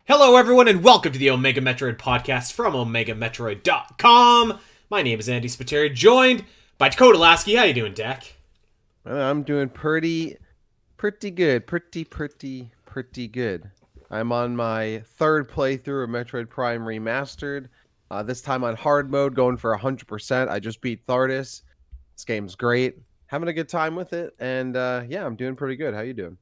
Hello, everyone, and welcome to the Omega Metroid podcast from OmegaMetroid.com. My name is Andy Spiteri, joined by Dakota Lasky. How you doing, Dak? I'm doing pretty good. Pretty good. I'm on my third playthrough of Metroid Prime Remastered. This time on hard mode, going for 100%. I just beat Thardis. This game's great. Having a good time with it, and yeah, I'm doing pretty good. How you doing?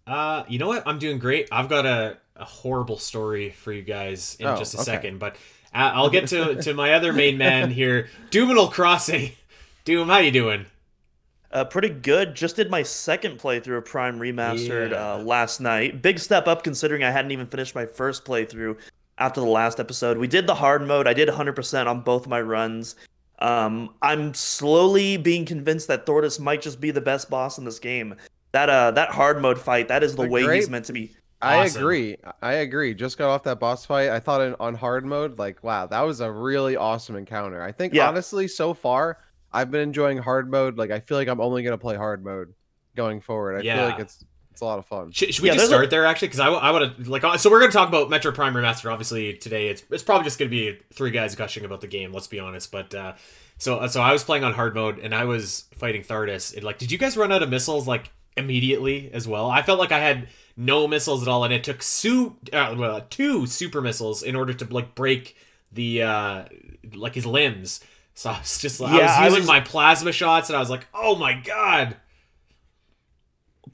You know what? I'm doing great. I've got a horrible story for you guys in just a second, but I'll get to my other main man here, Doominal Crossing. Doom, how you doing? Pretty good. Just did my second playthrough of Prime Remastered last night. Big step up considering I hadn't even finished my first playthrough after the last episode. We did the hard mode. I did 100% on both my runs. I'm slowly being convinced that Thordis might just be the best boss in this game. That hard mode fight, that is the way he's meant to be. Awesome. I agree. Just got off that boss fight. I thought on hard mode, like, wow, that was a really awesome encounter. I think, honestly, so far, I've been enjoying hard mode. Like, I feel like I'm only going to play hard mode going forward. I feel like it's a lot of fun. Should we just start there, actually? Because I want to, like, so we're going to talk about Metroid Prime Remastered, obviously, today. It's probably just going to be three guys gushing about the game, let's be honest. But, so I was playing on hard mode, and I was fighting Thardis. And, like, did you guys run out of missiles, like, immediately as well? I felt like I had no missiles at all, and it took two super missiles in order to like break the like his limbs. So I was just I was using my plasma shots, and I was like, oh my god.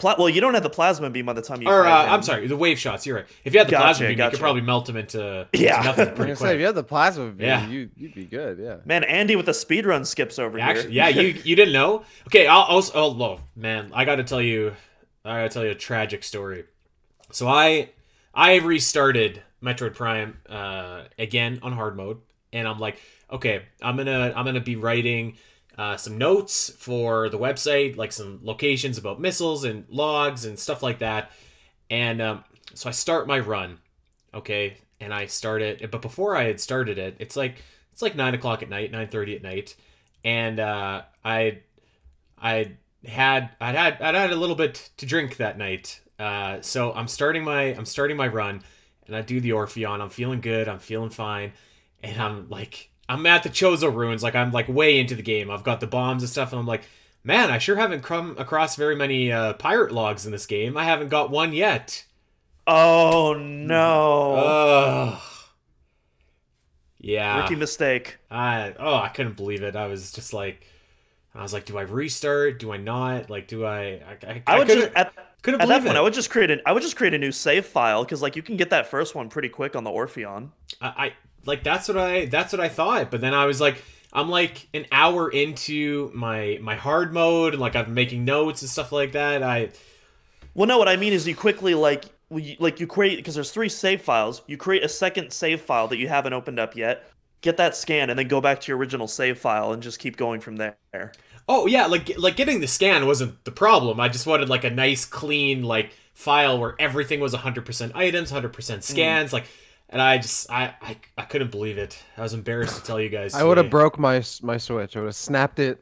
Well, you don't have the plasma beam by the time you. Or I'm sorry, the wave shots. You're right. If you had the plasma beam, you could probably melt them into nothing pretty quick. If you had the plasma beam, you'd be good. Yeah. Man, Andy with the speedrun skips over here. Yeah, you didn't know? Okay, oh man, I got to tell you a tragic story. So I restarted Metroid Prime again on hard mode, and I'm like, okay, I'm gonna be writing some notes for the website, like some locations about missiles and logs and stuff like that. And so I start my run, okay, and I start it. But before I had started it, it's like 9 o'clock at night, 9:30 at night, and I'd had a little bit to drink that night. So I'm starting my run, and I do the Orpheon. I'm feeling good. I'm feeling fine, and I'm at the Chozo ruins. Like, I'm like way into the game. I've got the bombs and stuff, and I'm like, man, I sure haven't come across very many pirate logs in this game. I haven't got one yet. Oh no! Yeah, rookie mistake. I couldn't believe it. I was like, do I restart? Do I not? Like, do I couldn't believe it. I would just create a new save file, because like you can get that first one pretty quick on the Orpheon. Like that's what I thought, but then I'm like an hour into my hard mode, and like I'm making notes and stuff like that. Well, no, what I mean is you quickly you create, because there's 3 save files. You create a second save file that you haven't opened up yet. Get that scan, and then go back to your original save file and just keep going from there. Oh yeah, like getting the scan wasn't the problem. I just wanted like a nice clean like file where everything was 100% items, 100% scans, like. And I couldn't believe it. I was embarrassed to tell you guys. I would have broke my Switch. I would have snapped it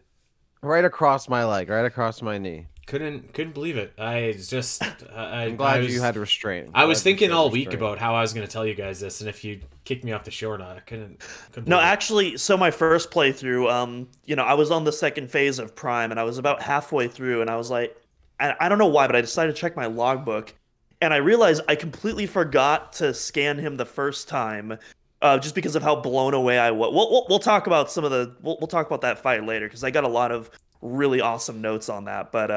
right across my leg, right across my knee. Couldn't believe it. I'm glad you had restraint. I was thinking all week about how I was going to tell you guys this, and if you kicked me off the shore, I couldn't. No, actually, so my first playthrough, I was on the second phase of Prime, and I was about halfway through, and I was like, I don't know why, but I decided to check my logbook. And I realized I completely forgot to scan him the first time, just because of how blown away I was. We'll talk about we'll talk about that fight later, because I got a lot of really awesome notes on that. But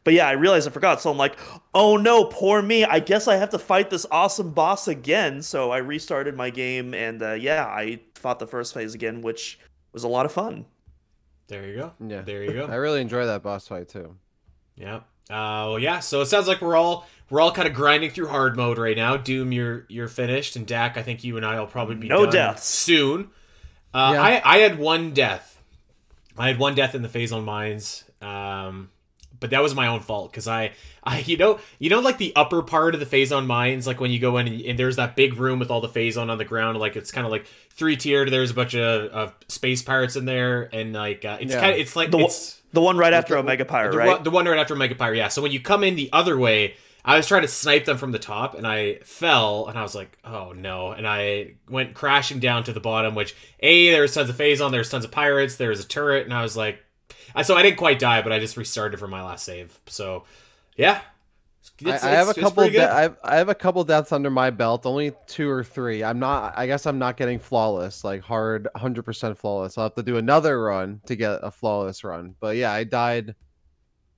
yeah, I realized I forgot, so I'm like, oh no, poor me. I guess I have to fight this awesome boss again. So I restarted my game, and yeah, I fought the first phase again, which was a lot of fun. There you go. Yeah, there you go. I really enjoy that boss fight too. Yeah. Well, yeah. So it sounds like we're all kind of grinding through hard mode right now. Doom, you're finished, and Dak, I think you and I will probably be done soon. I had one death. I had one death in the phase on mines, but that was my own fault, because I you know like the upper part of the phase on mines, like when you go in and there's that big room with all the phase on the ground, like it's kind of like 3-tiered. There's a bunch of space pirates in there, and like it's like the one right after Omega Pyre, right? The one right after Omega Pyre, yeah. So when you come in the other way, I was trying to snipe them from the top, and I fell, and I was like, oh no, and I went crashing down to the bottom. Which there was tons of Phazon, there was tons of pirates, there was a turret, and I was like, so I didn't quite die, but I just restarted from my last save. So yeah. I have a couple. I have a couple deaths under my belt, only 2 or 3. I guess I'm not getting flawless, like hard 100% flawless. I'll have to do another run to get a flawless run. But yeah, I died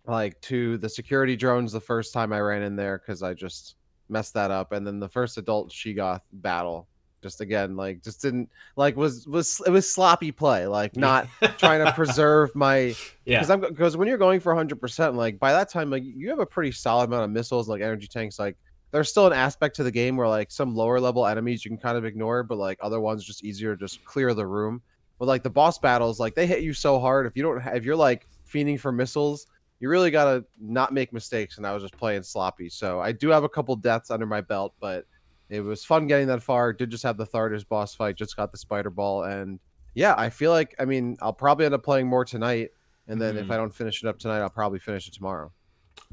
like to the security drones the first time I ran in there because I just messed that up, and then the first adult Sheegoth battle. Just again, like, just didn't like was it was sloppy play, like not trying to preserve my because when you're going for 100%, like by that time, like you have a pretty solid amount of missiles, like energy tanks. Like there's still an aspect to the game where like some lower level enemies you can kind of ignore, but like other ones just easier to just clear the room. But like the boss battles, like they hit you so hard if you don't if you're like fiending for missiles, you really gotta not make mistakes. And I was just playing sloppy, so I do have a couple deaths under my belt, but it was fun getting that far. Did just have the Thardas boss fight. Just got the spider ball, and yeah, I feel like I'll probably end up playing more tonight, and then if I don't finish it up tonight, I'll probably finish it tomorrow.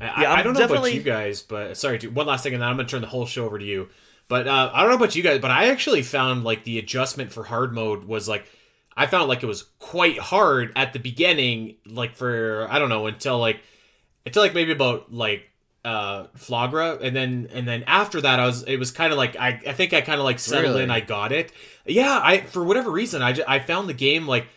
I don't know about you guys, but sorry, dude, one last thing, and then I'm gonna turn the whole show over to you. But I don't know about you guys, but I actually found like the adjustment for hard mode was like I found like it was quite hard at the beginning, like for I don't know until maybe about like Flagra, and then after that it was kind of like I think I kind of like settled in. I got it. Yeah, I for whatever reason I found the game like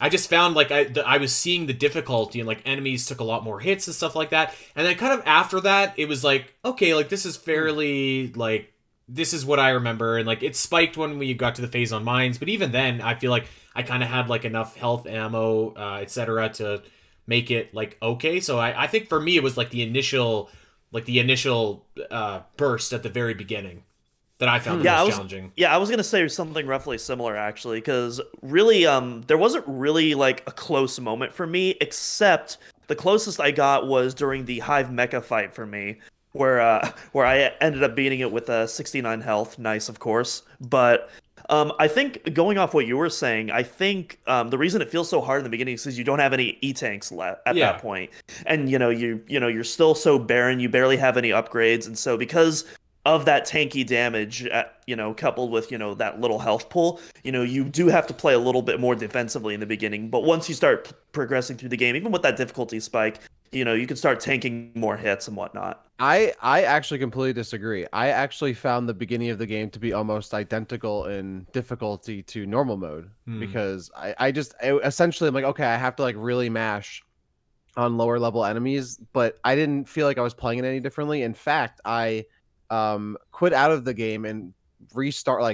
I just found like I was seeing the difficulty, and like enemies took a lot more hits and stuff like that. And then kind of after that it was like, okay, like this is fairly like this is what I remember, and like it spiked when we got to the Phazon mines, but even then I feel like I kind of had like enough health, ammo, etc. to make it like okay. So I think for me it was like the initial burst at the very beginning that I found the most challenging. Yeah, I was gonna say something roughly similar actually, because really, there wasn't really like a close moment for me, except the closest I got was during the Hive Mecha fight for me, where I ended up beating it with 69 health. Nice, of course, but. I think going off what you were saying, I think the reason it feels so hard in the beginning is because you don't have any E-tanks left at that point, and you're still so barren. You barely have any upgrades, and so because of that tanky damage, coupled with that little health pool, you do have to play a little bit more defensively in the beginning. But once you start progressing through the game, even with that difficulty spike, you can start tanking more hits and whatnot. I actually completely disagree. I actually found the beginning of the game to be almost identical in difficulty to normal mode, because I essentially I'm like, okay, I have to like really mash on lower level enemies, but I didn't feel like I was playing it any differently. In fact, I quit out of the game and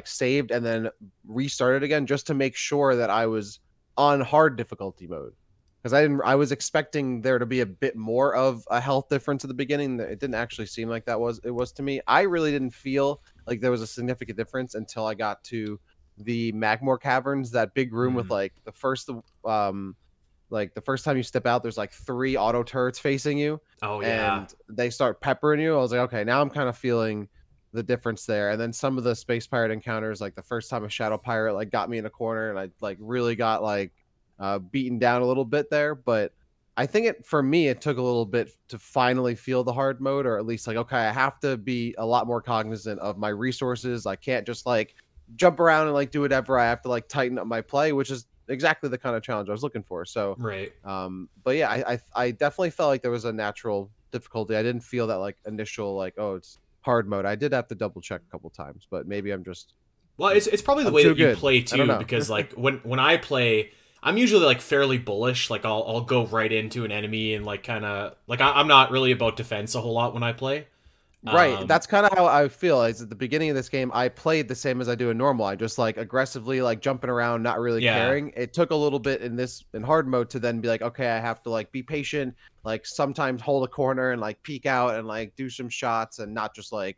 saved and then restarted again just to make sure that I was on hard difficulty mode. Because I was expecting there to be a bit more of a health difference at the beginning. It didn't actually seem like it was to me. I really didn't feel like there was a significant difference until I got to the Magmore Caverns, that big room with like the first time you step out, there's like 3 auto turrets facing you. Oh yeah. And they start peppering you. I was like, okay, now I'm kind of feeling the difference there. And then some of the space pirate encounters, like the first time a shadow pirate like got me in a corner, and I like really got like beaten down a little bit there. But I think for me it took a little bit to finally feel the hard mode, or at least like, okay, I have to be a lot more cognizant of my resources. I can't just like jump around and like do whatever. I have to like tighten up my play, which is exactly the kind of challenge I was looking for. So right. But yeah, I definitely felt like there was a natural difficulty. I didn't feel that like initial like, oh, it's hard mode. I did have to double check a couple times, but maybe I'm just it's probably the way that you play too, because like when I play, I'm usually like fairly bullish. Like I'll go right into an enemy and like kind of like I'm not really about defense a whole lot when I play. Right. That's kind of how I feel. Is at the beginning of this game, I played the same as I do in normal. I just like aggressively like jumping around, not really caring. It took a little bit in hard mode to then be like, okay, I have to like be patient, like sometimes hold a corner and like peek out and like do some shots, and not just like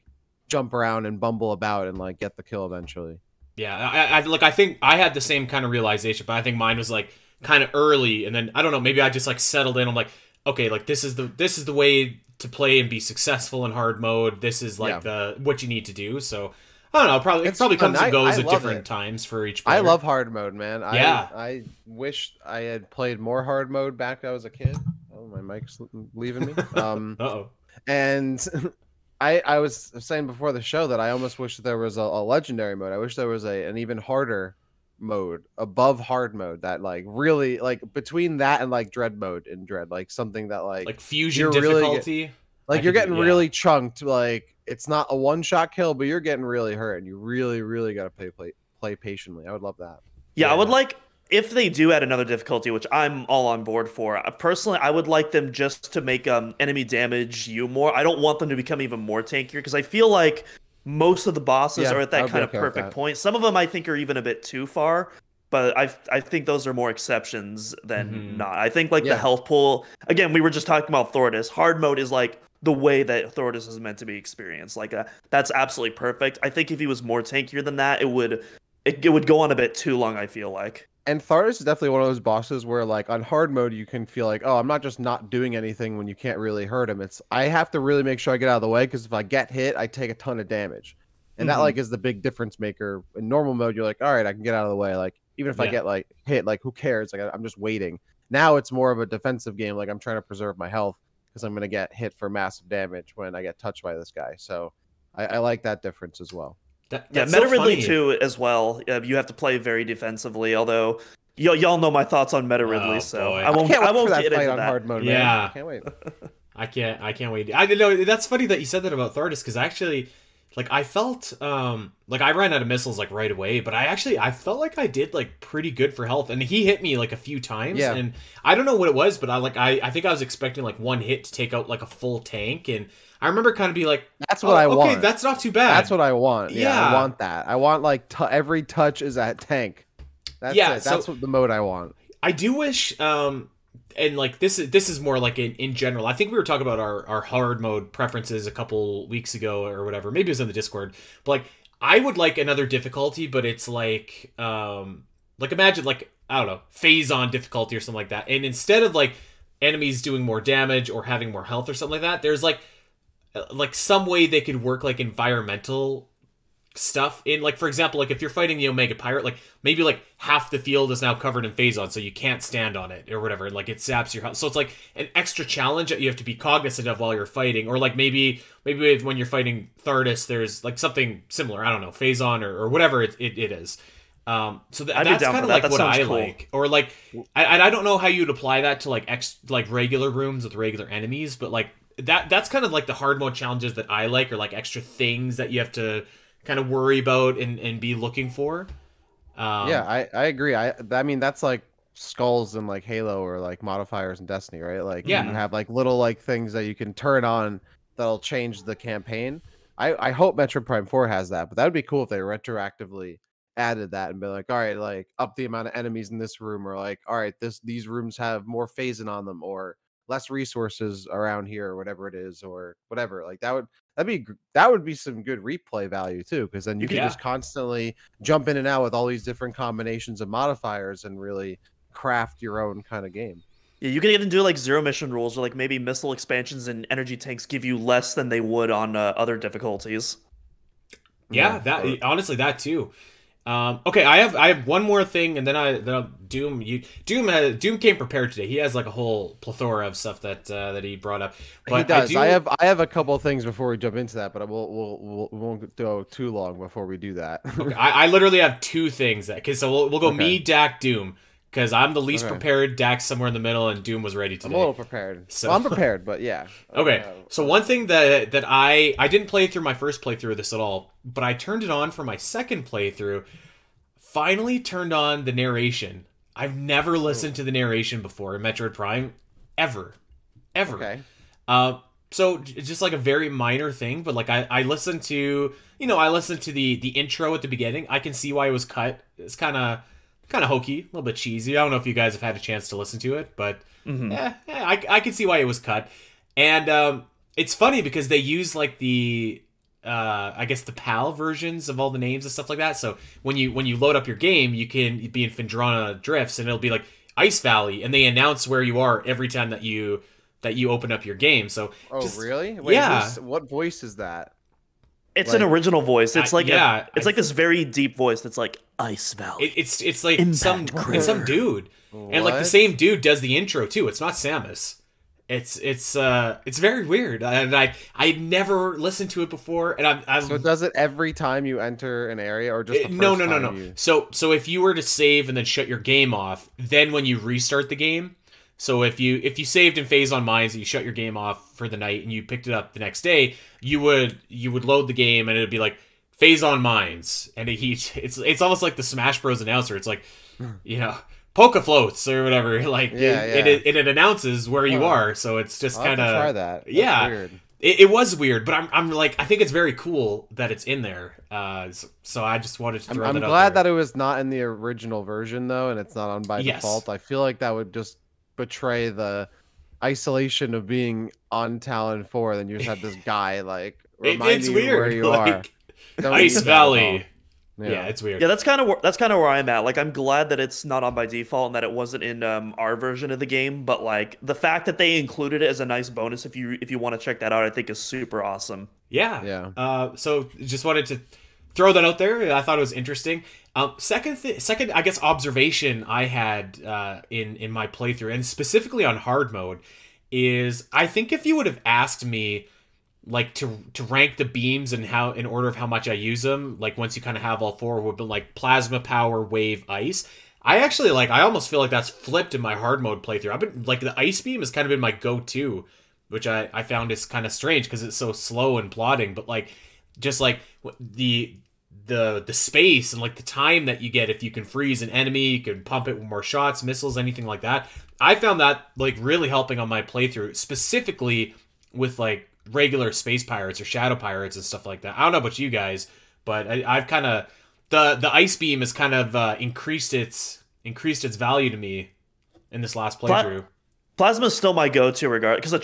jump around and bumble about and like get the kill eventually. Yeah, I think I had the same kind of realization, but I think mine was like kind of early, and then I don't know, maybe I just like settled in. I'm like, okay, like this is the way to play and be successful in hard mode. This is like what you need to do. So I don't know, it probably comes and goes at different times for each player. I love hard mode, man. Yeah. I wish I had played more hard mode back when I was a kid. Oh, my mic's leaving me. Uh-oh. And I was saying before the show that I almost wish there was a legendary mode. I wish there was an even harder mode above hard mode that like really like between that and like dread mode in dread, like something that like fusion you're really difficulty. like you're getting really chunked. Like it's not a one shot kill, but you're getting really hurt, and you really got to play patiently. I would love that. Yeah, I would like if they do add another difficulty, which I'm all on board for. Personally, I would like them just to make enemy damage you more. I don't want them to become even more tankier because I feel like most of the bosses are at that kind of perfect point. Some of them I think are even a bit too far, but I think those are more exceptions than not. I think like the health pool, again, we were just talking about Thordis. Hard mode is like the way that Thordis is meant to be experienced. Like that's absolutely perfect. I think if he was more tankier than that, it would go on a bit too long, I feel like. And Thordis is definitely one of those bosses where, like, on hard mode, you can feel like, oh, I'm not just not doing anything when you can't really hurt him. It's I have to really make sure I get out of the way because if I get hit, I take a ton of damage, and that like is the big difference maker. In normal mode, you're like, all right, I can get out of the way. Like even if I get like hit, like who cares? Like I'm just waiting. Now it's more of a defensive game. Like I'm trying to preserve my health because I'm gonna get hit for massive damage when I get touched by this guy. So I like that difference as well. Meta Ridley too as well. You have to play very defensively. Although y'all know my thoughts on Meta Ridley, so I won't get into that. Hard mode, yeah, man. I can't wait. I can't wait. I know that's funny that you said that about Thordis because actually, like I felt like I ran out of missiles like right away, but I felt like I did like pretty good for health, and he hit me like a few times, and I don't know what it was, but I think I was expecting like one hit to take out like a full tank, and I remember kind of be like, that's what I want. Okay, that's not too bad. That's what I want. Yeah, I want that. I want like every touch is at tank. That's it. That's what the mode I want. I do wish, and like this is more like in general. I think we were talking about our hard mode preferences a couple weeks ago or whatever. Maybe it was in the Discord. But like I would like another difficulty, but it's like imagine like I don't know phase on difficulty or something like that. And instead of like enemies doing more damage or having more health or something like that, there's like some way they could work like environmental stuff in, like for example, like if you're fighting the Omega Pirate, like maybe like half the field is now covered in phazon, so you can't stand on it or whatever, like it saps your health. So it's like an extra challenge that you have to be cognizant of while you're fighting, or like maybe when you're fighting Thordis, there's like something similar. I don't know, phazon or whatever it is. So that's kind of like what I like, or like I don't know how you'd apply that to like regular rooms with regular enemies, but like that's kind of like the hard mode challenges that I like, or like extra things that you have to kind of worry about and be looking for. Yeah, I agree. I mean that's like skulls and like Halo or like modifiers in Destiny, right? Like you have like little like things that you can turn on that'll change the campaign. I hope Metroid Prime 4 has that, but that would be cool if they retroactively added that and be like, all right, like up the amount of enemies in this room, or like, all right, these rooms have more phasing on them, or less resources around here, or whatever it is, or whatever. Like that would be some good replay value too, because then you can just constantly jump in and out with all these different combinations of modifiers and really craft your own kind of game. Yeah, you can even do like zero mission rules, or like maybe missile expansions and energy tanks give you less than they would on other difficulties. Yeah, honestly, that too. Okay, I have one more thing, and then Doom came prepared today. He has like a whole plethora of stuff that he brought up. But he does. I have a couple of things before we jump into that, but we won't go too long before we do that. Okay, I literally have two things so we'll go me, Dak, Doom, because I'm the least prepared. Dak's somewhere in the middle, and Doom was ready today. I'm a little prepared. So I'm prepared, but yeah. Okay, so one thing that I didn't play through my first playthrough of this at all, but I turned it on for my second playthrough. Finally turned on the narration. I've never listened to the narration before in Metroid Prime, ever. Okay. So just like a very minor thing, but like I listened to the intro at the beginning. I can see why it was cut. It's kind of hokey, a little bit cheesy. I don't know if you guys have had a chance to listen to it, but I can see why it was cut. And it's funny because they use like the I guess the PAL versions of all the names and stuff like that. So when you load up your game, you can be in Phendrana Drifts, and it'll be like Ice Valley, and they announce where you are every time that you open up your game. So really? Wait, yeah. What voice is that? It's like, an original voice. It's like it's like this very deep voice that's like Ice Valley. It's like it's some dude, and like the same dude does the intro too. It's not Samus. It's very weird, and I never listened to it before, and I'm So does it every time you enter an area, or just the first no, time you? So if you were to save and then shut your game off, then when you restart the game, so if you saved in Phase on Mines and you shut your game off for the night and you picked it up the next day, you would load the game and it'd be like Phase on Mines, and it's almost like the Smash Bros announcer. It's like, you know, Poke Floats or whatever. Like Yeah, it announces where you are, so it's just I'll have kind to try of that. That's yeah. weird. It was weird, but I'm like, I think it's very cool that it's in there. So I just wanted to throw I'm that out glad there. that it was not in the original version though, and it's not on by Yes. default. I feel like that would just betray the isolation of being on Talon 4. Then you just have this guy like reminding It's you weird. where you like, are. Don't Ice use that at all. Valley. Yeah, it's weird. Yeah, that's kind of where I'm at. Like, I'm glad that it's not on by default and that it wasn't in our version of the game. But like the fact that they included it as a nice bonus, if you want to check that out, I think is super awesome. Yeah. Yeah. So just wanted to throw that out there. I thought it was interesting. Second, I guess observation I had in my playthrough, and specifically on hard mode, is I think if you would have asked me like to rank the beams and how in order of how much I use them, like once you kind of have all four, would be like plasma, power, wave, ice. I actually I almost feel like that's flipped in my hard mode playthrough. I've been like the ice beam has kind of been my go-to, which I found is kind of strange because it's so slow and plodding, but like just like the space and like the time that you get if you can freeze an enemy, you can pump it with more shots, missiles, anything like that. I found that like really helping on my playthrough, specifically with like regular space pirates or shadow pirates and stuff like that. I don't know about you guys, but I've kind of the ice beam has kind of increased its value to me in this last playthrough. Plasma is still my go-to regard because a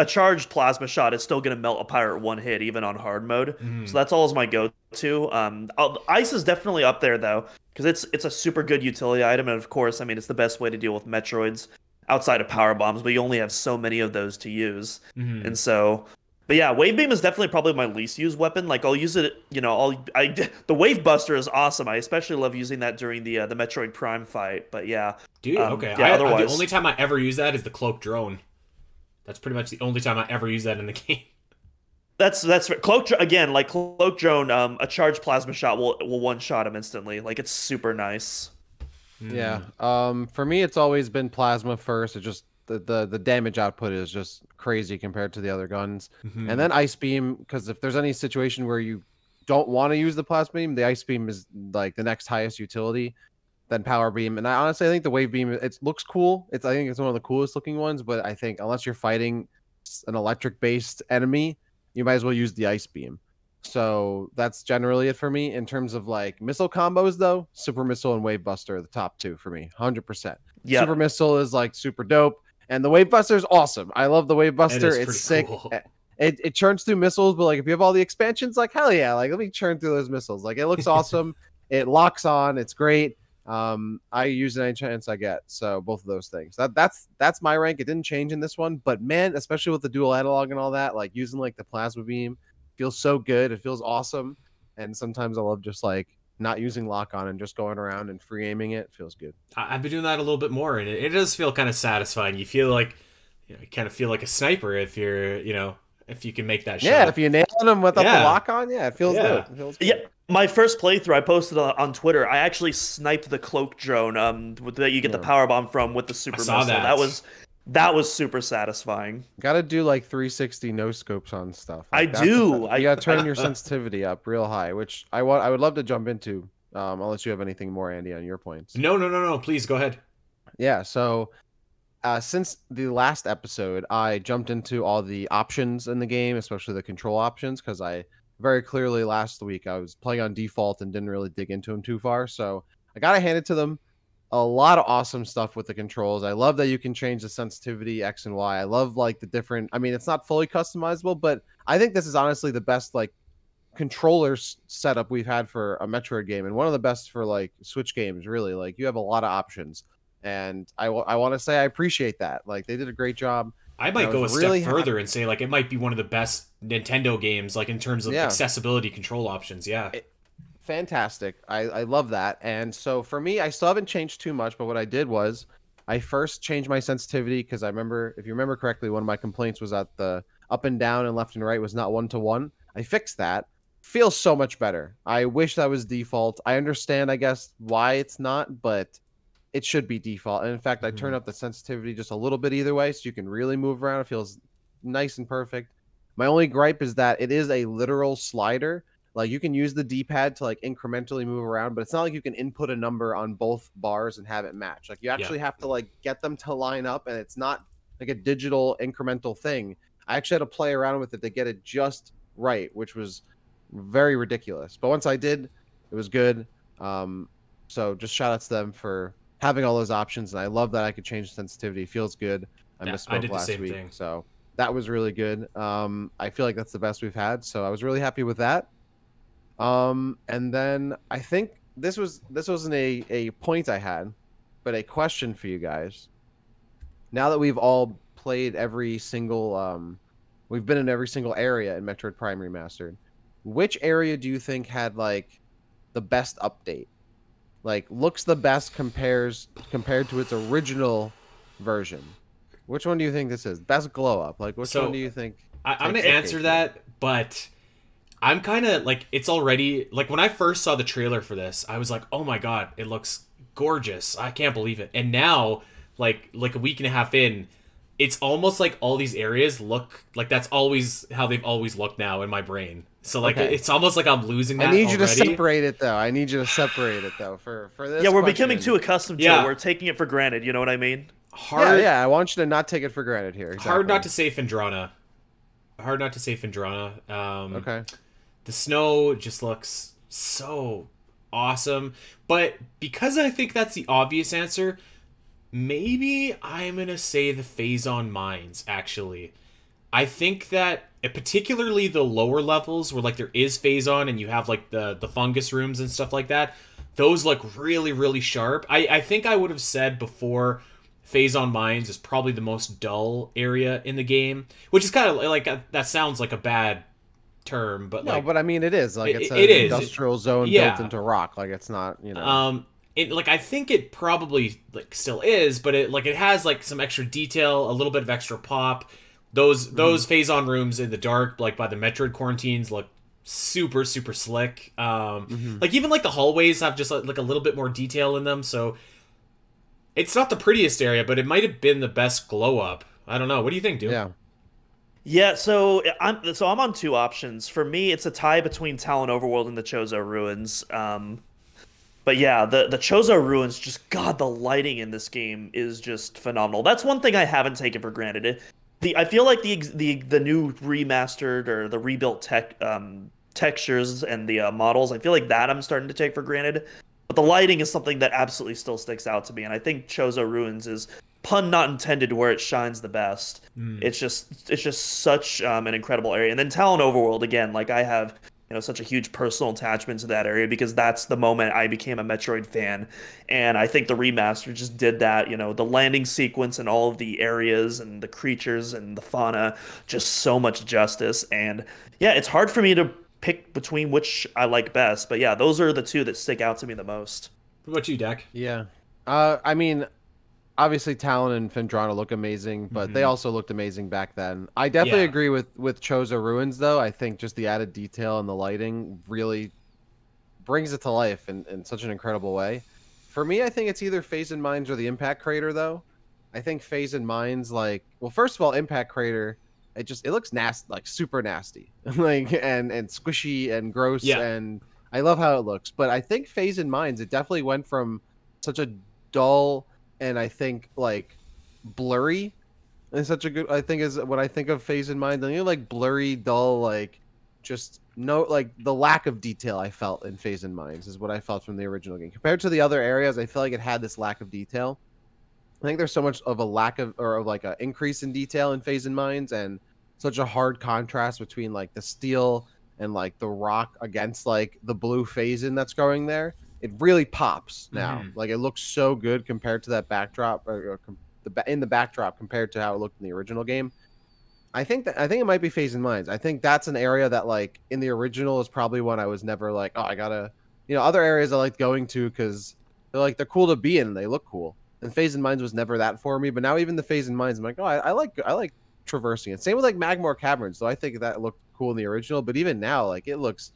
charged plasma shot is still going to melt a pirate one hit even on hard mode. So that's always my go-to. Ice is definitely up there though because it's a super good utility item, and of course, I mean it's the best way to deal with Metroids outside of power bombs, but you only have so many of those to use, and so. But yeah, Wave Beam is definitely probably my least used weapon. Like I'll use it, you know, the Wave Buster is awesome. I especially love using that during the Metroid Prime fight. But yeah, dude, okay. Yeah, otherwise, the only time I ever use that is the cloak drone. That's pretty much the only time I ever use that in the game. That's again, like Cloak Drone, a charged plasma shot will one shot him instantly. Like it's super nice. Yeah. For me, it's always been plasma first. It just the damage output is just crazy compared to the other guns. And then ice beam, because if there's any situation where you don't want to use the plasma beam, the ice beam is like the next highest utility, then power beam. And I think the wave beam, it looks cool. I think it's one of the coolest looking ones, but I think unless you're fighting an electric based enemy, you might as well use the ice beam. So that's generally it for me in terms of like missile combos though. Super Missile and Wave Buster are the top two for me, 100%. Yeah. Super Missile is like super dope. And the Wave Buster is awesome. I love the Wave Buster. It's sick. Cool. It churns through missiles, but like if you have all the expansions, like hell yeah, like let me churn through those missiles. Like it looks awesome. It locks on. It's great. I use it any chance I get. So both of those things. That's my rank. It didn't change in this one, but man, especially with the dual analog and all that, like using like the plasma beam feels so good. It feels awesome. And sometimes I love just like not using lock on and just going around and free aiming it. Feels good. I've been doing that a little bit more, and it does feel kind of satisfying. You feel like, you kind of feel like a sniper if you're, if you can make that shot. Yeah, if you nail them without the lock on, it feels good. It feels good. Yeah, my first playthrough, I posted on Twitter. I actually sniped the cloak drone that you get the power bomb from with the super missile. That was super satisfying. Gotta do like 360 no scopes on stuff. Like, You gotta turn your sensitivity up real high, which I would love to jump into. Unless you have anything more, Andy, on your points. No. Please go ahead. Yeah. So, since the last episode, I jumped into all the options in the game, especially the control options, because I very clearly last week I was playing on default and didn't really dig into them too far. So I gotta hand it to them. A lot of awesome stuff with the controls. I love that you can change the sensitivity X and Y. I love like the different. I mean, it's not fully customizable, but I think this is honestly the best like controller setup we've had for a Metroid game, and one of the best for like Switch games. Really, like you have a lot of options, and I want to say I appreciate that. Like they did a great job. I might go a step further and say like it might be one of the best Nintendo games, like in terms of accessibility control options. Yeah. Fantastic. I love that. And so for me, I still haven't changed too much, but what I did was I first changed my sensitivity because I remember, if you remember correctly, one of my complaints was that the up and down and left and right was not 1-to-1. I fixed that. Feels so much better. I wish that was default. I understand, I guess, why it's not, but it should be default. And in fact, I turned up the sensitivity just a little bit either way, so you can really move around. It feels nice and perfect. My only gripe is that it is a literal slider. Like, you can use the D-pad to like incrementally move around, but it's not like you can input a number on both bars and have it match. Like, you actually have to like get them to line up, and it's not like a digital incremental thing. I actually had to play around with it to get it just right, which was very ridiculous. But once I did, it was good. So just shout out to them for having all those options, and I love that I could change sensitivity. It feels good. I misspoke last week, so that was really good. I feel like that's the best we've had, so I was really happy with that. And then I think this wasn't a point I had, but a question for you guys. Now that we've all played every single, we've been in every single area in Metroid Prime Remastered, which area do you think had like the best update? Like, looks the best compared to its original version? Which one do you think this is? Best glow up? Like, which one do you think? I'm gonna answer that, but I'm kind of like, it's already like, when I first saw the trailer for this, I was like, oh my god, it looks gorgeous. I can't believe it. And now, like a week and a half in, it's almost like all these areas look like that's always how they've always looked now in my brain. So like, it's almost like I'm losing that. I need you to separate it though. I need you to separate it though for this. Yeah, we're becoming too accustomed to it. We're taking it for granted. You know what I mean? Hard. Yeah, I want you to not take it for granted here. Exactly. Hard not to say Phendrana. Hard not to say Phendrana. Okay. The snow just looks so awesome, but because I think that's the obvious answer, maybe I'm gonna say the Phazon Mines. Actually, I think that particularly the lower levels where like there is Phazon and you have like the fungus rooms and stuff like that, those look really, really sharp. I think I would have said before, Phazon Mines is probably the most dull area in the game, which is kind of like that sounds like a bad term, but no, but I mean it is like it's an industrial zone built into rock. Like, it's not, you know. Like, I think it probably like still is, but it has like some extra detail, a little bit of extra pop. Those Phazon rooms in the dark, like by the Metroid quarantines, look super, super slick. Like, even like the hallways have just like a little bit more detail in them, so it's not the prettiest area, but it might have been the best glow up. I don't know. What do you think, dude? Yeah, so I'm on two options. For me, it's a tie between Talon Overworld and the Chozo Ruins. But yeah, the Chozo Ruins, just God, the lighting in this game is just phenomenal. That's one thing I haven't taken for granted. I feel like the new remastered or the rebuilt textures and the models, I feel like that I'm starting to take for granted. But the lighting is something that absolutely still sticks out to me, and I think Chozo Ruins is, pun not intended, where it shines the best. It's just such an incredible area. And then Talon Overworld, again, like, I have such a huge personal attachment to that area because that's the moment I became a Metroid fan, and I think the remaster just did that. The landing sequence and all of the areas and the creatures and the fauna, just so much justice. And yeah, it's hard for me to pick between which I like best, but yeah, those are the two that stick out to me the most. What about you, Dak? Yeah, I mean, obviously Talon and Phendrana look amazing, but they also looked amazing back then. I definitely agree with Chozo Ruins, though. I think just the added detail and the lighting really brings it to life in such an incredible way. For me, I think it's either Phazon Mines or the Impact Crater, though. I think Phazon Mines, like, well, first of all, Impact Crater, it looks nasty, like super nasty, like and squishy and gross, and I love how it looks. But I think Phazon Mines, it definitely went from such a dull and I think like blurry, and such a good, I think, is when I think of Phazon Mines, like blurry, dull, like just no, like the lack of detail I felt in Phazon Mines is what I felt from the original game compared to the other areas. I feel like it had this lack of detail. I think there's so much of a lack of, or of like an increase in detail in Phazon Mines, and such a hard contrast between like the steel and like the rock against like the blue Phazon that's growing there. It really pops now. Like, it looks so good compared to that backdrop, or in the backdrop compared to how it looked in the original game. I think it might be Phazon Mines. I think that's an area that like in the original is probably one I was never like, oh, I gotta, other areas I liked going to because they're cool to be in and they look cool. and Phase and Mines was never that for me. But now even the Phase and Mines, I'm like, oh, I like traversing it. Same with like Magmore Caverns. So I think that looked cool in the original, but even now, like it looks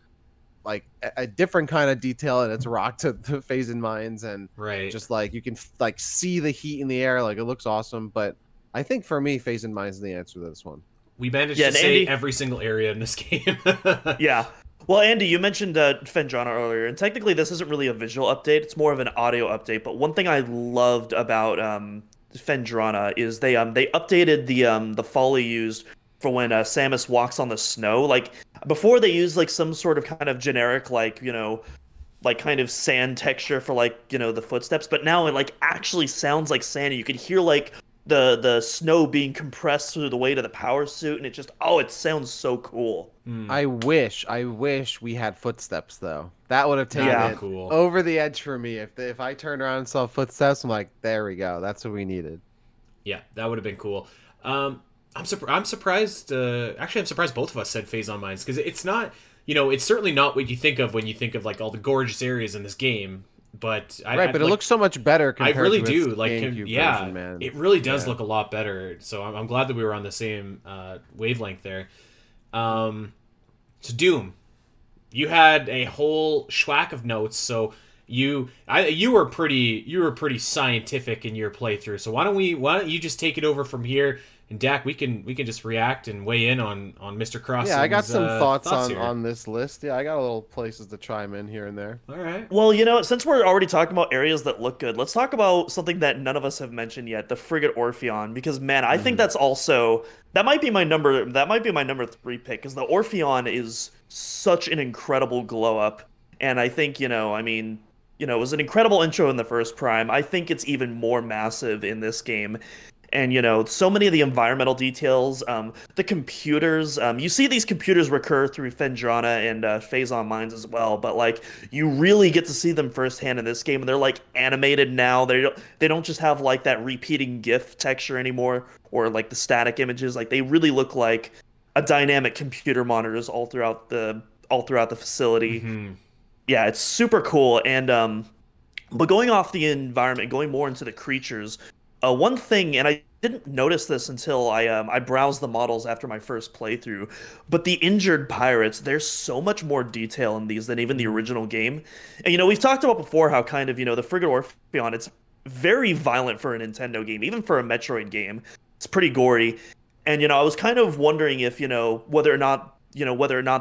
like a different kind of detail, and it's rock to Phase and Mines, and Right. just like you can like see the heat in the air. Like it looks awesome. But I think for me, Phase and Mines is the answer to this one. We managed Yeah, to and say Andy- every single area in this game. Yeah. Well, Andy, you mentioned Fendrana earlier, and technically this isn't really a visual update; it's more of an audio update. But one thing I loved about Fendrana is they updated the foley used for when Samus walks on the snow. Like before, they used like some sort of kind of generic like like kind of sand texture for like the footsteps, but now it like actually sounds like sand. You could hear like the snow being compressed through the weight of the power suit, and it sounds so cool. I wish we had footsteps though. That would have taken That'd it be cool. over the edge for me. If I turned around and saw footsteps, I'm like, there we go. That's what we needed. Yeah, that would have been cool. I'm surprised. Actually, I'm surprised both of us said Phase on Mines, because it's not. It's certainly not what you think of when you think of like all the gorgeous areas in this game. But But it looks so much better. I Compared really to do. its Like, GameCube yeah, version, man. it really does look a lot better. So I'm glad that we were on the same wavelength there. So Doom, you had a whole schwack of notes. So you were pretty scientific in your playthrough. So why don't you just take it over from here? And Dak, we can just react and weigh in on Mr. Cross. Yeah, I got some thoughts here. on this list. Yeah, I got a little places to chime in here and there. All right. Well, since we're already talking about areas that look good, let's talk about something that none of us have mentioned yet, the Frigate Orpheon, because man, I think that might be my number 3 pick, because the Orpheon is such an incredible glow up. And I think, it was an incredible intro in the first Prime. I think it's even more massive in this game. And, so many of the environmental details, the computers, you see these computers recur through Fendrana and Phase on Mines as well, but, like, you really get to see them firsthand in this game, and they're, like, animated now. They don't just have, like, that repeating GIF texture anymore, or, like, the static images. Like, they really look like a dynamic computer monitors all throughout the facility. Mm-hmm. Yeah, it's super cool. And, but going off the environment, going more into the creatures, one thing, and I didn't notice this until I browsed the models after my first playthrough, but the injured pirates, there's so much more detail in these than even the original game. And, we've talked about before how kind of, the Frigate Orpheon, it's very violent for a Nintendo game, even for a Metroid game. It's pretty gory. And, I was kind of wondering if, whether or not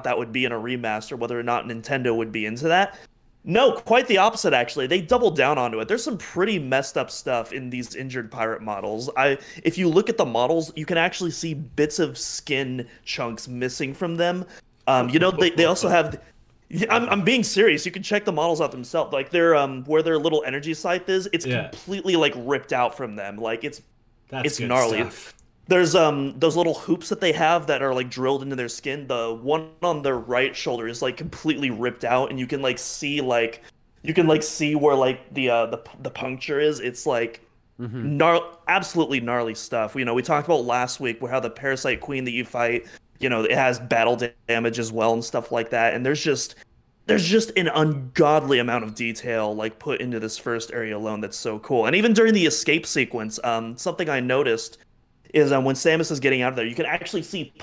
that would be in a remaster, whether or not Nintendo would be into that. No, quite the opposite, actually. They doubled down onto it. There's some pretty messed up stuff in these injured pirate models. If you look at the models, you can actually see bits of skin chunks missing from them. They also have... I'm being serious. You can check the models out themselves. Like, where their little energy scythe is, it's completely, like, ripped out from them. Like, it's good gnarly. stuff. There's those little hoops that they have that are like drilled into their skin. The one on their right shoulder is like completely ripped out, and you can see where like the puncture is. It's like absolutely gnarly stuff. We talked about last week how the Parasite Queen that you fight, it has battle damage as well and stuff like that. And there's just an ungodly amount of detail like put into this first area alone that's so cool. And even during the escape sequence, something I noticed is when Samus is getting out of there, you can actually see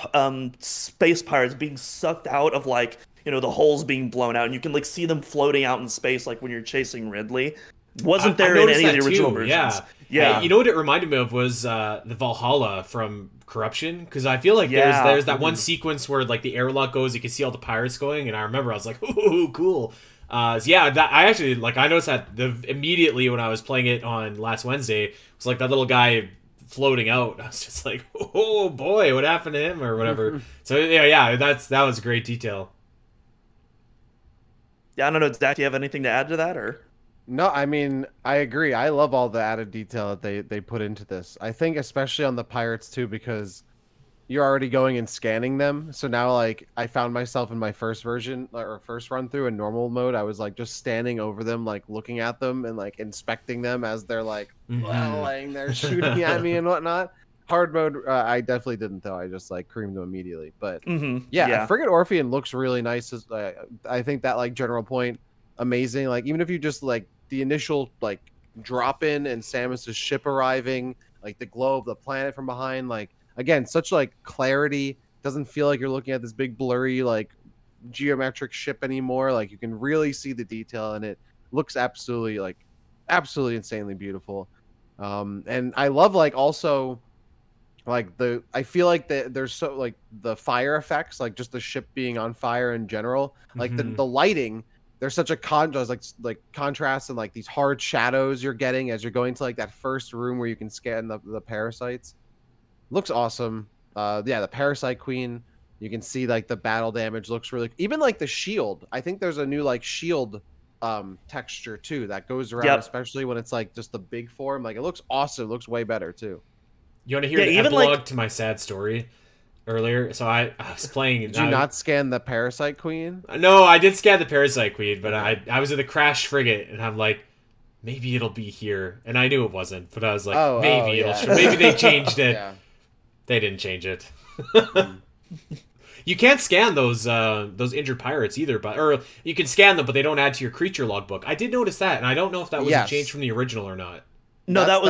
space pirates being sucked out of like the holes being blown out, and you can like see them floating out in space like when you're chasing Ridley. Wasn't there in any of the original versions? Yeah. What it reminded me of was the Valhalla from Corruption, because I feel like there's that one sequence where like the airlock goes, you can see all the pirates going, and I remember I was like, ooh, cool. I actually I noticed that immediately when I was playing it on last Wednesday, it was like that little guy floating out. I was just like, oh boy, what happened to him or whatever. So that was great detail. Yeah, I don't know, Zach, do you have anything to add to that, or? No, I mean, I agree. I love all the added detail that they put into this. I think especially on the pirates too, because you're already going and scanning them. So now, like, I found myself in my first version or first run through in normal mode. I was like just standing over them, like looking at them and like inspecting them as they're like laying there shooting at me and whatnot. Hard mode, I definitely didn't though. I just like creamed them immediately. But Frigate Orpheon looks really nice. I think that like general point, amazing. Like even if you just like the initial like drop in and Samus's ship arriving, like the glow of the planet from behind, like again, such like clarity. Doesn't feel like you're looking at this big blurry like geometric ship anymore. Like you can really see the detail in it. Looks absolutely insanely beautiful. And I love like also like I feel like there's so like the fire effects, like just the ship being on fire in general, like the lighting, there's such a contrast, like contrast and like these hard shadows you're getting as you're going to like that first room where you can scan the parasites. Looks awesome. Yeah, the parasite queen, you can see like the battle damage looks really, even like the shield. I think there's a new like shield texture too that goes around, especially when it's like just the big form. Like it looks awesome. It looks way better too. You want to hear the epilogue to my sad story earlier? So I was playing. Did you not scan the Parasite Queen? No, I did scan the Parasite Queen, but I was in the crash frigate, and I'm like, maybe it'll be here, and I knew it wasn't, but I was like, maybe it'll. Maybe they changed it. Yeah. They didn't change it. You can't scan those injured pirates either, or you can scan them, but they don't add to your creature logbook. I did notice that, and I don't know if that was a change from the original or not. No, that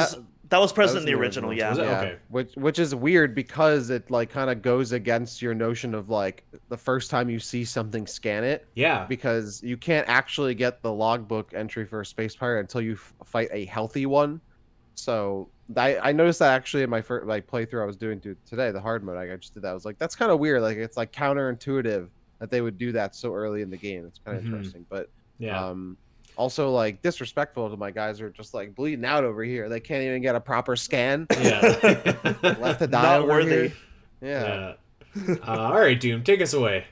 was present in the original, yeah. Okay. Which is weird because it like kind of goes against your notion of like the first time you see something, scan it. Yeah. Because you can't actually get the logbook entry for a space pirate until you fight a healthy one. So I noticed that actually in my first like playthrough I was doing today, the hard mode. I just did that. I was like, that's kind of weird. Like it's like counterintuitive that they would do that so early in the game. It's kind of interesting, but yeah. Also, like, disrespectful to my guys who are just, like, bleeding out over here. They can't even get a proper scan. Yeah. Left to die Not over worthy. Here. Yeah. All right, Doom, take us away.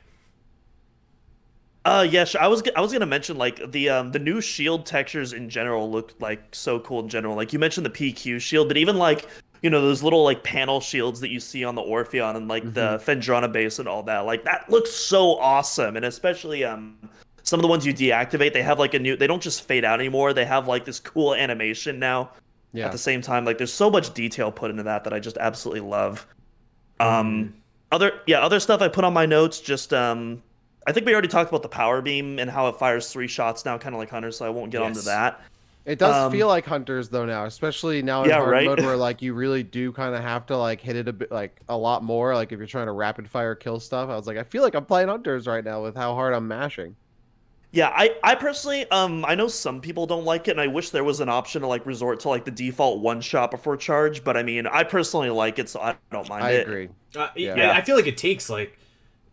Yeah, sure. I was gonna mention like the new shield textures in general look like so cool in general. Like you mentioned the PQ shield, but even like those little like panel shields that you see on the Orpheon and like the Phendrana base and all that. Like that looks so awesome, and especially some of the ones you deactivate, they have like they don't just fade out anymore. They have like this cool animation now. Yeah. At the same time, like there's so much detail put into that I just absolutely love. Other stuff I put on my notes, just I think we already talked about the power beam and how it fires 3 shots now, kind of like Hunter, so I won't get onto that. It does feel like Hunters though now, especially now in hard mode where like you really do kind of have to like hit it a bit, like a lot more. Like if you're trying to rapid fire kill stuff, I was like, I feel like I'm playing Hunters right now with how hard I'm mashing. Yeah, I personally, I know some people don't like it, and I wish there was an option to like resort to like the default 1 shot before charge. But I mean, I personally like it, so I don't mind it. I agree. Yeah, I feel like it takes like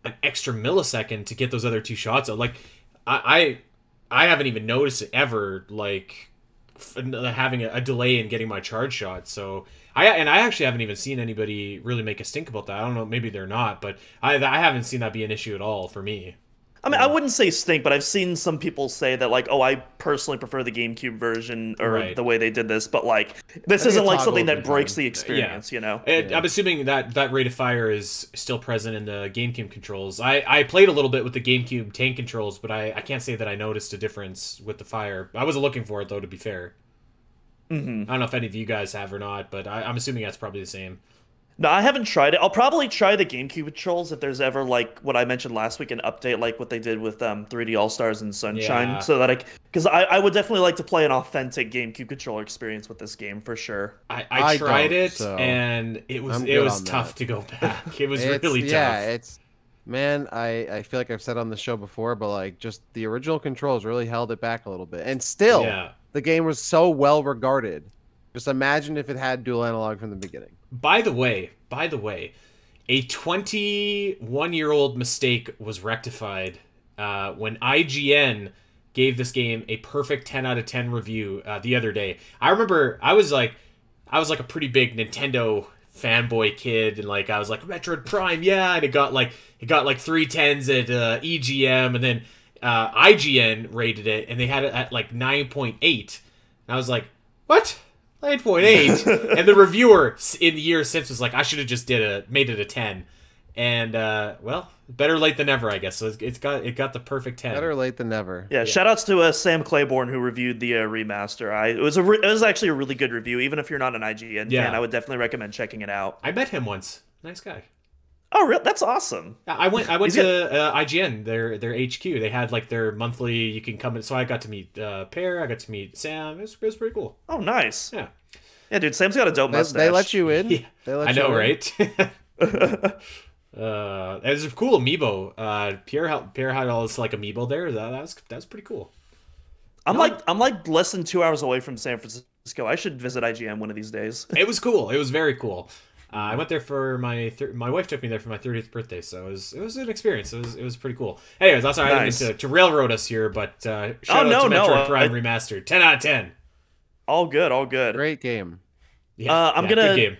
an extra millisecond to get those other 2 shots out. Like, I haven't even noticed it ever, like having a delay in getting my charge shot. So I actually haven't even seen anybody really make a stink about that. I don't know, maybe they're not, but I haven't seen that be an issue at all for me. I mean, I wouldn't say stink, but I've seen some people say that, like, oh, I personally prefer the GameCube version or the way they did this, but, like, this isn't, like, something that breaks the experience, you know? I'm assuming that rate of fire is still present in the GameCube controls. I played a little bit with the GameCube tank controls, but I can't say that I noticed a difference with the fire. I wasn't looking for it, though, to be fair. I don't know if any of you guys have or not, but I'm assuming that's probably the same. No, I haven't tried it. I'll probably try the GameCube controls if there's ever, like, what I mentioned last week, an update like what they did with 3D All-Stars and Sunshine, so that because I would definitely like to play an authentic GameCube controller experience with this game for sure. I tried it, and it was tough to go back. It was really tough. Yeah, man, I feel like I've said on the show before, but like just the original controls really held it back a little bit, and still the game was so well regarded. Just imagine if it had dual analog from the beginning. By the way, a 21-year-old mistake was rectified when IGN gave this game a perfect 10 out of 10 review the other day. I remember I was like a pretty big Nintendo fanboy kid, and like I was like Metroid Prime, and it got like 3 10s at EGM, and then IGN rated it, and they had it at like 9.8. And I was like, what? 9.8, and the reviewer in the years since was like, I should have just made it a 10, and well, better late than never, I guess. So it got the perfect 10. Better late than never. Yeah. Shoutouts to Sam Claiborne who reviewed the remaster. It was actually a really good review. Even if you're not an IGN fan, I would definitely recommend checking it out. I met him once. Nice guy. Oh, real? That's awesome. I went He's got. to IGN, their HQ. They had like their monthly. You can come in. So I got to meet Pear. I got to meet Sam. It was pretty cool. Oh, nice. Yeah. Yeah, dude. Sam's got a dope mustache. They let you in. Yeah. They let I you know, in. right? It was a cool amiibo. Pierre had all this like amiibo there. That's pretty cool. I'm like less than 2 hours away from San Francisco. I should visit IGN one of these days. It was cool. It was very cool. I went there for my wife took me there for my 30th birthday, so it was an experience. It was pretty cool. Anyways, that's all right. Nice. I didn't mean to railroad us here, but shout Oh, out to no, Metroid Prime Remastered. 10 out of 10. All good, all good. Great game. Yeah, I'm good gonna game.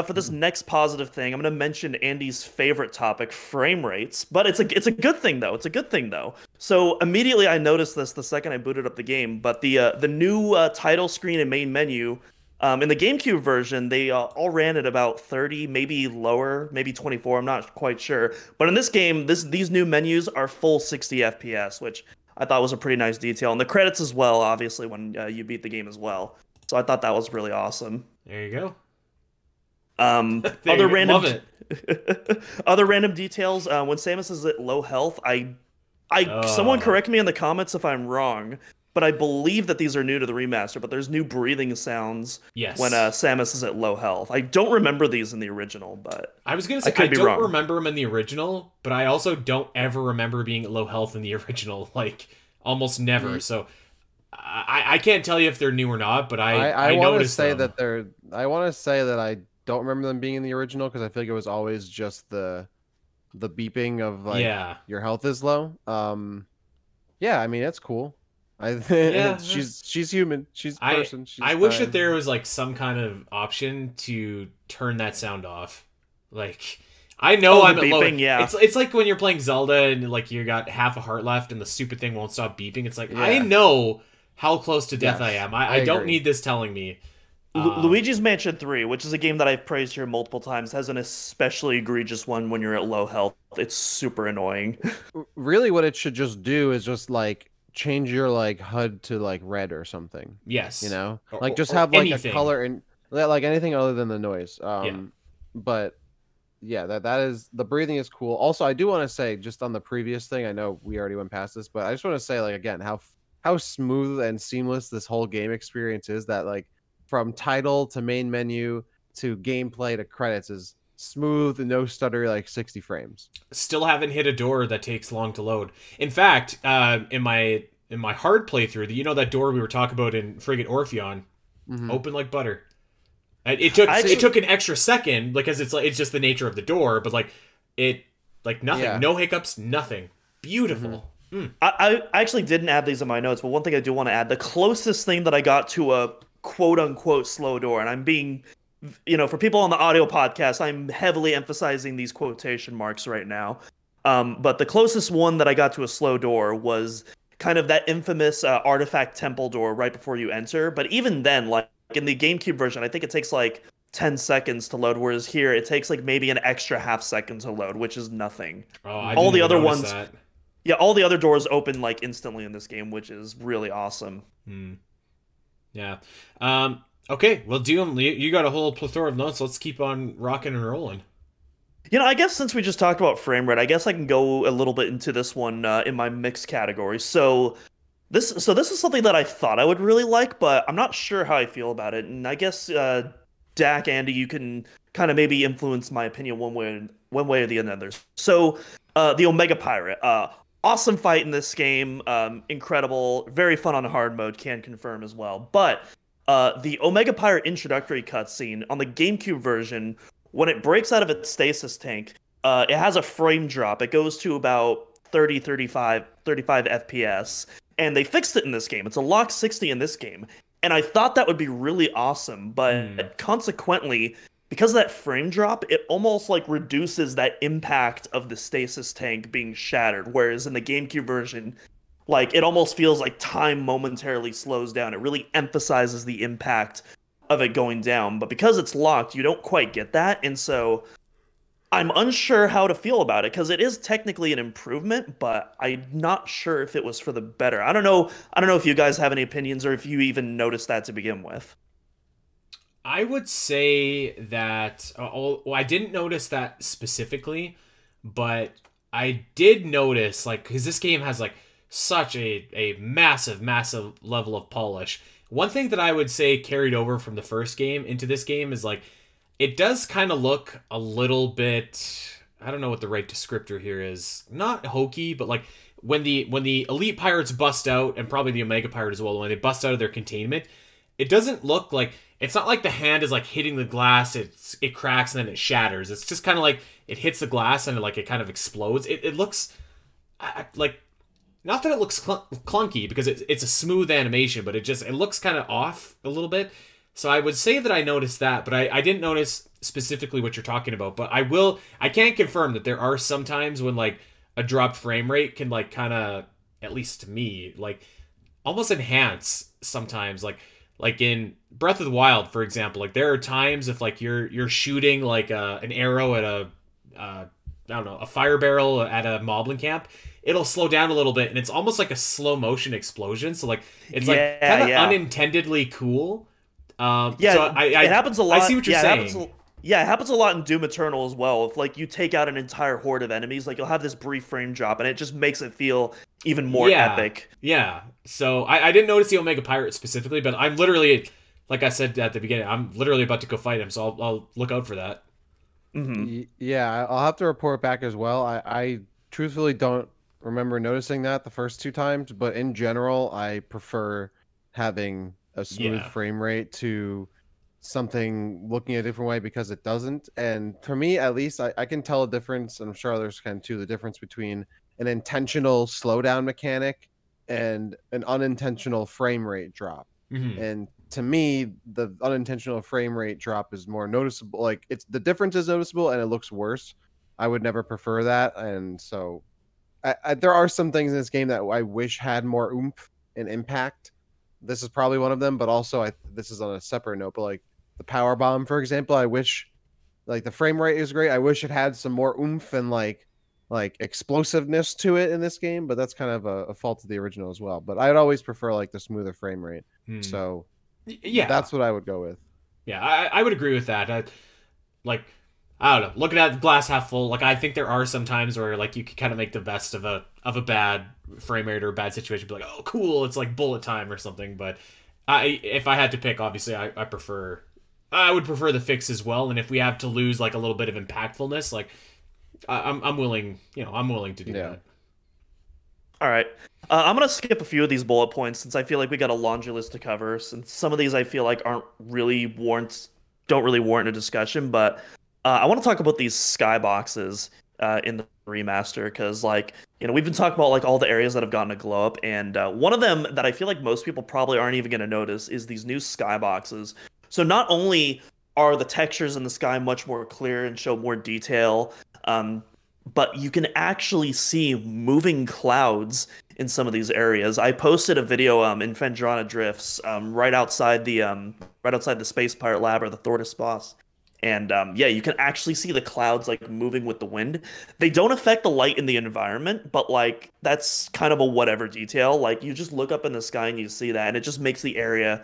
for this next positive thing, I'm gonna mention Andy's favorite topic, frame rates. But it's a good thing though. It's a good thing though. So immediately I noticed this the second I booted up the game. But the new title screen and main menu, in the GameCube version, they all ran at about 30, maybe lower, maybe 24. I'm not quite sure. But in this game, these new menus are full 60 FPS, which I thought was a pretty nice detail. And the credits as well, obviously, when you beat the game as well. So I thought that was really awesome. There you go. Other random Love it. other random details. When Samus is at low health, someone correct me in the comments if I'm wrong, but I believe that these are new to the remaster. But there's new breathing sounds Yes. when Samus is at low health. I don't remember these in the original, but I was gonna say could I be don't wrong. remember him in the original, but I also don't ever remember being at low health in the original. Like almost never. So I can't tell you if they're new or not, but I want to noticed say them. that they're. I want to say that I don't remember them being in the original because I feel like it was always just the beeping of like Yeah. your health is low. Yeah, I mean that's cool. Yeah. she's human. She's a person. She's I wish fine. that there was like some kind of option to turn that sound off. Like I know the I'm at low. beeping, yeah. It's like when you're playing Zelda and like you got half a heart left and the stupid thing won't stop beeping. It's like Yeah. I know how close to death Yes, I am. I I don't agree. need this telling me. Luigi's Mansion 3, which is a game that I've praised here multiple times, has an especially egregious one when you're at low health. It's super annoying. Really, what it should just do is just like change your like HUD to like red or something. Yes. You know, Or- like just or have like anything. a color and like anything other than the noise. Yeah. But yeah, that is the breathing is cool. Also, I do want to say just on the previous thing, I know we already went past this, but I just want to say like again how smooth and seamless this whole game experience is. That like from title to main menu to gameplay to credits is smooth, no stutter, like 60 frames. Still haven't hit a door that takes long to load. In fact, in my hard playthrough, you know that door we were talking about in friggin' Orpheon, open like butter. It took an extra second because it's just the nature of the door, but like nothing, Yeah. no hiccups, nothing. Beautiful. I actually didn't add these in my notes, but one thing I do want to add, the closest thing that I got to a quote-unquote slow door, and I'm being, for people on the audio podcast, I'm heavily emphasizing these quotation marks right now. But the closest one that I got to a slow door was kind of that infamous artifact temple door right before you enter. But even then, like in the GameCube version, I think it takes like 10 seconds to load, whereas here it takes like maybe an extra half second to load, which is nothing. Oh, I All didn't the even other notice ones- that. Yeah, all the other doors open like instantly in this game, which is really awesome. Yeah. Okay. Well, Doom, you got a whole plethora of notes. Let's keep on rocking and rolling. I guess since we just talked about frame rate, I guess I can go a little bit into this one in my mixed category. So this is something that I thought I would really like, but I'm not sure how I feel about it. And I guess Dak, Andy, you can kind of maybe influence my opinion one way or the other. So the Omega Pirate, awesome fight in this game, incredible, very fun on hard mode, can confirm as well. But the Omega Pirate introductory cutscene on the GameCube version, when it breaks out of its stasis tank, it has a frame drop. It goes to about 35 FPS. And they fixed it in this game. It's a lock 60 in this game. And I thought that would be really awesome. But consequently, because of that frame drop, it almost like reduces that impact of the stasis tank being shattered. Whereas in the GameCube version, like it almost feels like time momentarily slows down. It really emphasizes the impact of it going down. But because it's locked, you don't quite get that. And so I'm unsure how to feel about it because it is technically an improvement, but I'm not sure if it was for the better. I don't know if you guys have any opinions or if you even noticed that to begin with. I would say that well, I didn't notice that specifically, but I did notice like because this game has like such a massive level of polish. One thing that I would say carried over from the first game into this game is like it does kind of look a little bit. I don't know what the right descriptor here is. Not hokey, but like when the elite pirates bust out, and probably the Omega pirate as well, when they bust out of their containment, it doesn't look like it's not like the hand is like hitting the glass, it cracks and then it shatters. It's just kind of like it hits the glass and like it kind of explodes. It looks like not that it looks clunky because it's a smooth animation, but it looks kind of off a little bit. So I would say that I noticed that, but I didn't notice specifically what you're talking about. But I can confirm that there are some times when like a dropped frame rate can like kind of, at least to me, like almost enhance sometimes. Like in Breath of the Wild, for example, like there are times if like you're shooting like an arrow at I don't know, a fire barrel at a moblin camp, it'll slow down a little bit and it's almost like a slow motion explosion. So like it's like kind of unintendedly cool. Yeah, so it happens a lot. I see what you're saying. It happens a lot in Doom Eternal as well. If like you take out an entire horde of enemies, like you'll have this brief frame drop, and it just makes it feel even more epic. Yeah. So I didn't notice the Omega Pirate specifically, but I'm literally, like I said at the beginning, I'm literally about to go fight him, so I'll look out for that. Yeah, I'll have to report back as well. I truthfully don't remember noticing that the first two times, but in general, I prefer having a smooth frame rate to something looking a different way because it doesn't. And for me, at least, I can tell a difference, and I'm sure others can too, the difference between an intentional slowdown mechanic and an unintentional frame rate drop. And to me, the unintentional frame rate drop is more noticeable. Like the difference is noticeable and it looks worse. I would never prefer that. And so there are some things in this game that I wish had more oomph and impact. This is probably one of them, but also this is on a separate note, but like the power bomb, for example, I wish like the frame rate is great. I wish it had some more oomph and like explosiveness to it in this game, but that's kind of a fault of the original as well. But I'd always prefer like the smoother frame rate. So yeah, that's what I would go with. Yeah, I would agree with that. I don't know, looking at the glass half full, like I think there are some times where like you can kind of make the best of a bad frame rate or a bad situation, be like, oh cool, it's like bullet time or something. But if I had to pick, obviously I would prefer the fix as well. And if we have to lose like a little bit of impactfulness, like I'm willing to do that. All right. I'm going to skip a few of these bullet points since I feel like we got a laundry list to cover. Since some of these I feel like don't really warrant a discussion, but I want to talk about these skyboxes in the remaster because, like, you know, we've been talking about like all the areas that have gotten a glow up, and one of them that I feel like most people probably aren't even going to notice is these new skyboxes. So not only are the textures in the sky much more clear and show more detail, but you can actually see moving clouds in some of these areas. I posted a video in Fendrana Drifts right outside the Space Pirate Lab or the Thordis boss. And yeah, you can actually see the clouds like moving with the wind. They don't affect the light in the environment, but like that's kind of a whatever detail. Like you just look up in the sky and you see that, and it just makes the area,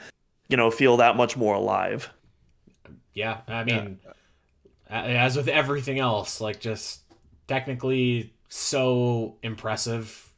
you know, feel that much more alive. Yeah, I mean, as with everything else, like just technically so impressive.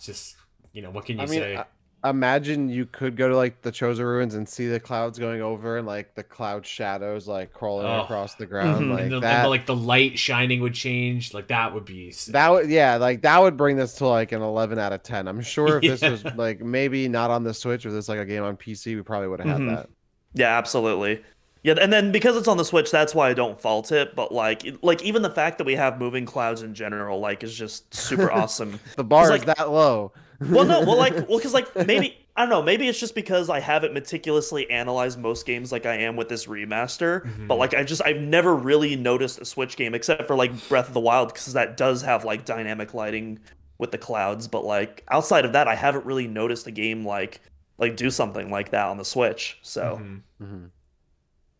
Just, you know, what can you say? Imagine you could go to like the Chosen Ruins and see the clouds going over and like the cloud shadows like crawling across the ground. Like and like the light shining would change. Like that would be sick. That would bring this to like an 11 out of 10. I'm sure if this was like maybe not on the Switch or this like a game on PC, we probably would have had that. Yeah, absolutely. Yeah, and then because it's on the Switch, that's why I don't fault it. But like even the fact that we have moving clouds in general, like, is just super awesome. The bar is that low. Because maybe I don't know, maybe it's just because I haven't meticulously analyzed most games like I am with this remaster. But like I've never really noticed a Switch game except for like Breath of the Wild, because that does have like dynamic lighting with the clouds. But like outside of that, I haven't really noticed a game like do something like that on the Switch. So.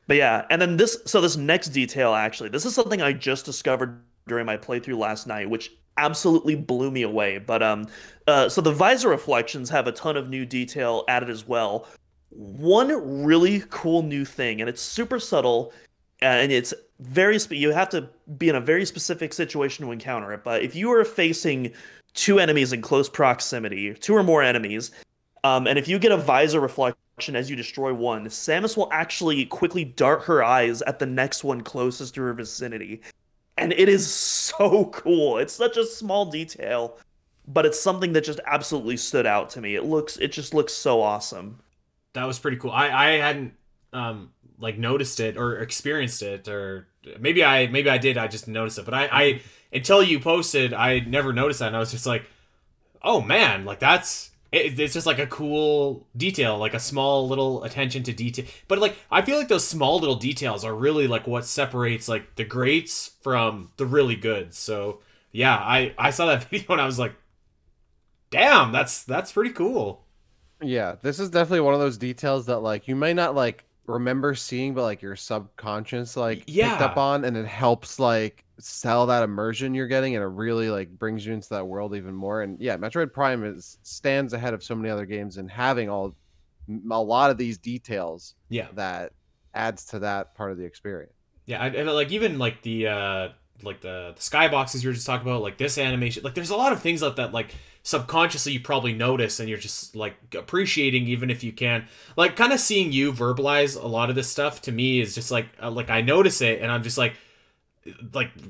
But yeah, and then this next detail, actually, this is something I just discovered during my playthrough last night, which absolutely blew me away. But so the visor reflections have a ton of new detail added as well. one really cool new thing, and it's super subtle, and it's you have to be in a very specific situation to encounter it. But if you are facing two enemies in close proximity, two or more enemies, and if you get a visor reflection as you destroy one, Samus will actually quickly dart her eyes at the next one closest to her vicinity. And it is so cool. It's such a small detail, but it's something that just absolutely stood out to me. It just looks so awesome. That was pretty cool. I hadn't like noticed it or experienced it, or maybe I did. I just noticed it, but I until you posted, I never noticed that, and I was just like, oh man, like it's just like a cool detail, like a small little attention to detail. But like I feel like those small little details are really like what separates like the greats from the really good. So yeah, I saw that video and I was like, damn, that's pretty cool. Yeah, this is definitely one of those details that like you may not like remember seeing, but like your subconscious like picked up Yeah. on, and it helps like sell that immersion you're getting, and it really like brings you into that world even more. And yeah, Metroid Prime stands ahead of so many other games in having a lot of these details Yeah. that adds to that part of the experience. Yeah, and like even like the skyboxes you were just talking about, like this animation, like there's a lot of things like that, like subconsciously you probably notice, and you're just like appreciating, even if you can, like kind of seeing you verbalize a lot of this stuff to me is just like I notice it, and I'm just like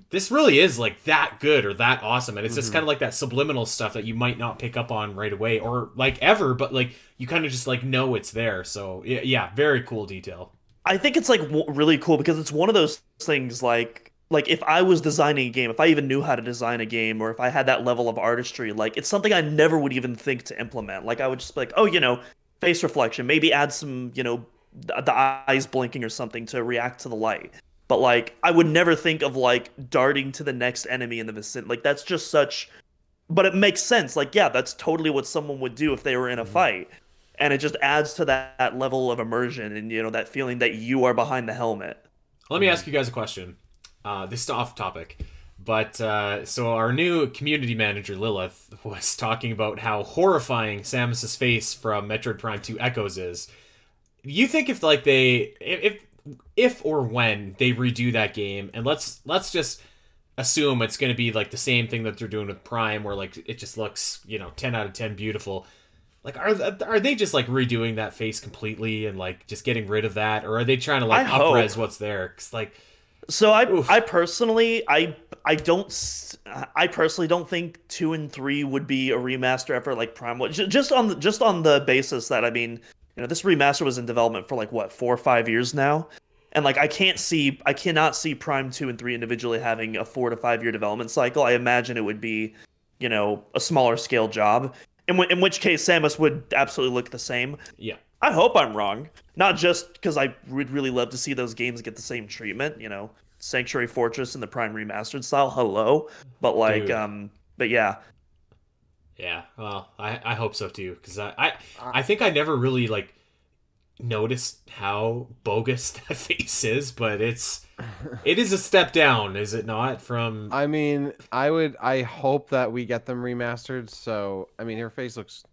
this really is like that good or that awesome, and it's just kind of like that subliminal stuff that you might not pick up on right away or like ever, but like you kind of just like know it's there. So yeah, very cool detail. I think it's like really cool because it's one of those things like if I was designing a game, if I even knew how to design a game, or if I had that level of artistry, like it's something I never would even think to implement. Like I would just be like, oh, face reflection, maybe add some, the eyes blinking or something to react to the light. But like I would never think of like darting to the next enemy in the vicinity. Like that's just such, but it makes sense. Like yeah, that's totally what someone would do if they were in a fight. And it just adds to that level of immersion and that feeling that you are behind the helmet. Let me ask you guys a question. This is off topic, but so our new community manager Lilith was talking about how horrifying Samus's face from Metroid Prime 2 Echoes is. Do you think if like if or when they redo that game, and let's just assume it's going to be like the same thing that they're doing with Prime, where like it just looks 10 out of 10 beautiful. Like, are they just like redoing that face completely and like just getting rid of that, or are they trying to like up-res what's there? 'Cause like. So I personally don't think 2 and 3 would be a remaster effort like Prime was. Just on the basis that, I mean, this remaster was in development for like what, 4 or 5 years now, and like I cannot see Prime 2 and 3 individually having a 4 to 5 year development cycle. I imagine it would be a smaller scale job, in which case Samus would absolutely look the same. Yeah. I hope I'm wrong. Not just because I would really love to see those games get the same treatment, Sanctuary Fortress in the Prime Remastered style, hello. But like, but yeah. Yeah, well, I hope so too, because I think I never really like noticed how bogus that face is, but it is a step down, is it not? From I mean, I hope that we get them remastered. So I mean, her face looks.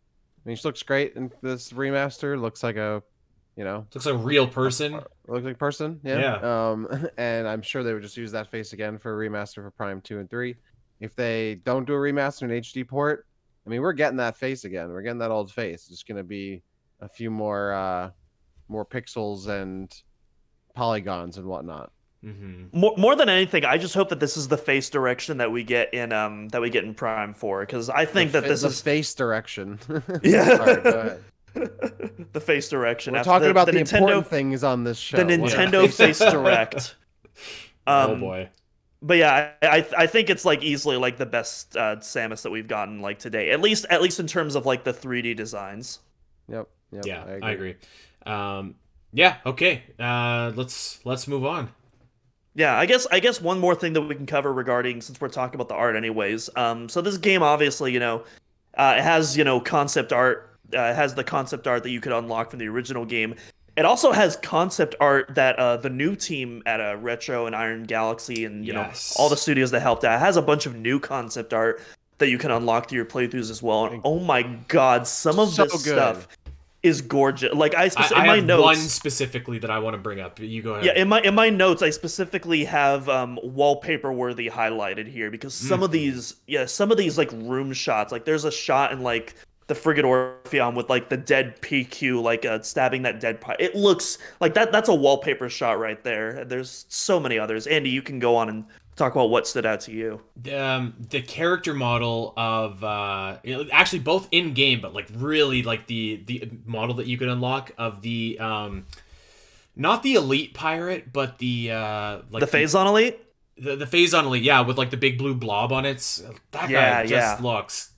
I mean, she looks great in this remaster. Looks like looks like a real person. Looks like a person, yeah. And I'm sure they would just use that face again for a remaster for Prime 2 and 3. If they don't do a remaster in HD port, I mean, we're getting that face again. We're getting that old face. It's going to be a few more pixels and polygons and whatnot. More than anything, I just hope that this is the face direction that we get in Prime 4, because I think this is face direction. Yeah. Sorry, go ahead. The face direction. We're talking about the important things on this show. The Nintendo Face Direct. Oh boy. But yeah, I think it's like easily like the best Samus that we've gotten like today. At least in terms of like the 3D designs. Yep. Yeah, I agree. Yeah. Okay. Let's move on. Yeah, I guess one more thing that we can cover regarding, since we're talking about the art anyways. So this game obviously, it has, concept art. It has the concept art that you could unlock from the original game. It also has concept art that the new team at Retro and Iron Galaxy and all the studios that helped out, it has a bunch of new concept art that you can unlock through your playthroughs as well. And oh my god, some of this stuff is gorgeous. Like I in my have one notes, specifically that I want to bring up. You go ahead. yeah, in my notes, I specifically have wallpaper worthy highlighted here because some of these like room shots, like there's a shot in like the frigate Orpheon with like the dead PQ like stabbing that dead pirate. It looks like that's a wallpaper shot right there. There's so many others. Andy, you can go on and talk about what stood out to you. The character model of actually both in game, but like really like the model that you could unlock of the not the elite pirate, but the like The Phazon Elite? the Phazon elite, yeah, with like the big blue blob on it. That guy just looks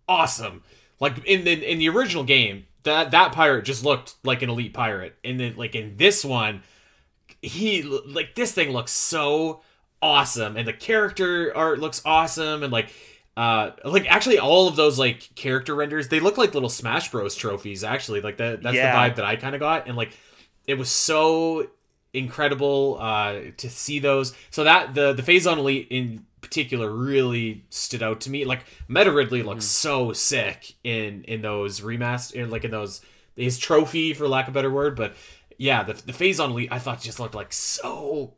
awesome. Like in the original game, that pirate just looked like an elite pirate, and then like in this one, this thing looks so awesome, and the character art looks awesome, and like actually all of those like character renders, they look like little Smash Bros trophies. Actually, like that's the vibe that I kind of got, and like it was so incredible to see those. So that the Phazon Elite in particular really stood out to me. Like Meta Ridley looks so sick in those remaster, like in those his trophy, for lack of a better word. But yeah, the Phazon Elite I thought just looked like so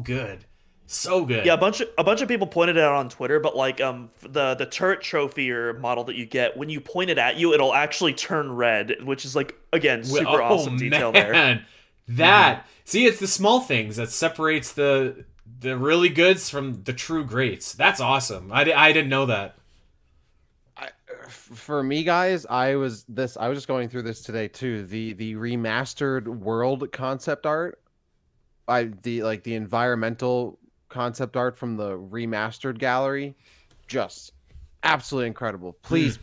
good. So good. Yeah, a bunch of people pointed it out on Twitter, but like the turret trophy or model that you get, when you point it at you, it'll actually turn red, which is like again super awesome detail there. That see, it's the small things that separates the really goods from the true greats. That's awesome. I didn't know that. For me, guys, I was just going through this today too. The remastered world concept art, the environmental concept art from the remastered gallery, just absolutely incredible. Please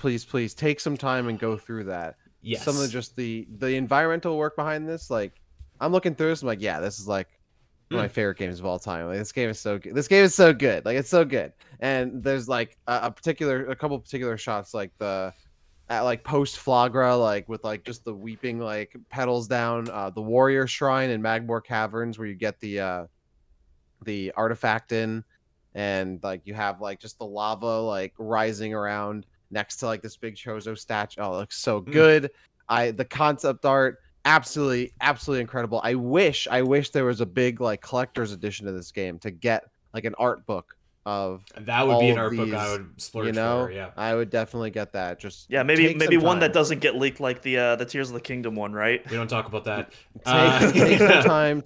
take some time and go through that. Yes. Some of just the environmental work behind this, like I'm looking through this, I'm like, yeah, this is like one of my favorite games of all time. Like, this game is so good. This game is so good. Like, it's so good. And there's like a couple particular shots, like at post Flagra, like with like just the weeping like petals down, the warrior shrine in Magmore Caverns, where you get the artifact in, and like you have like just the lava like rising around next to like this big Chozo statue. Oh, it looks so good. The concept art, absolutely incredible. I wish there was a big like collector's edition of this game to get like an art book of that would be an art book I would splurge for. Yeah, I would definitely get that. Just maybe one that doesn't get leaked like the Tears of the Kingdom one, right? We don't talk about that.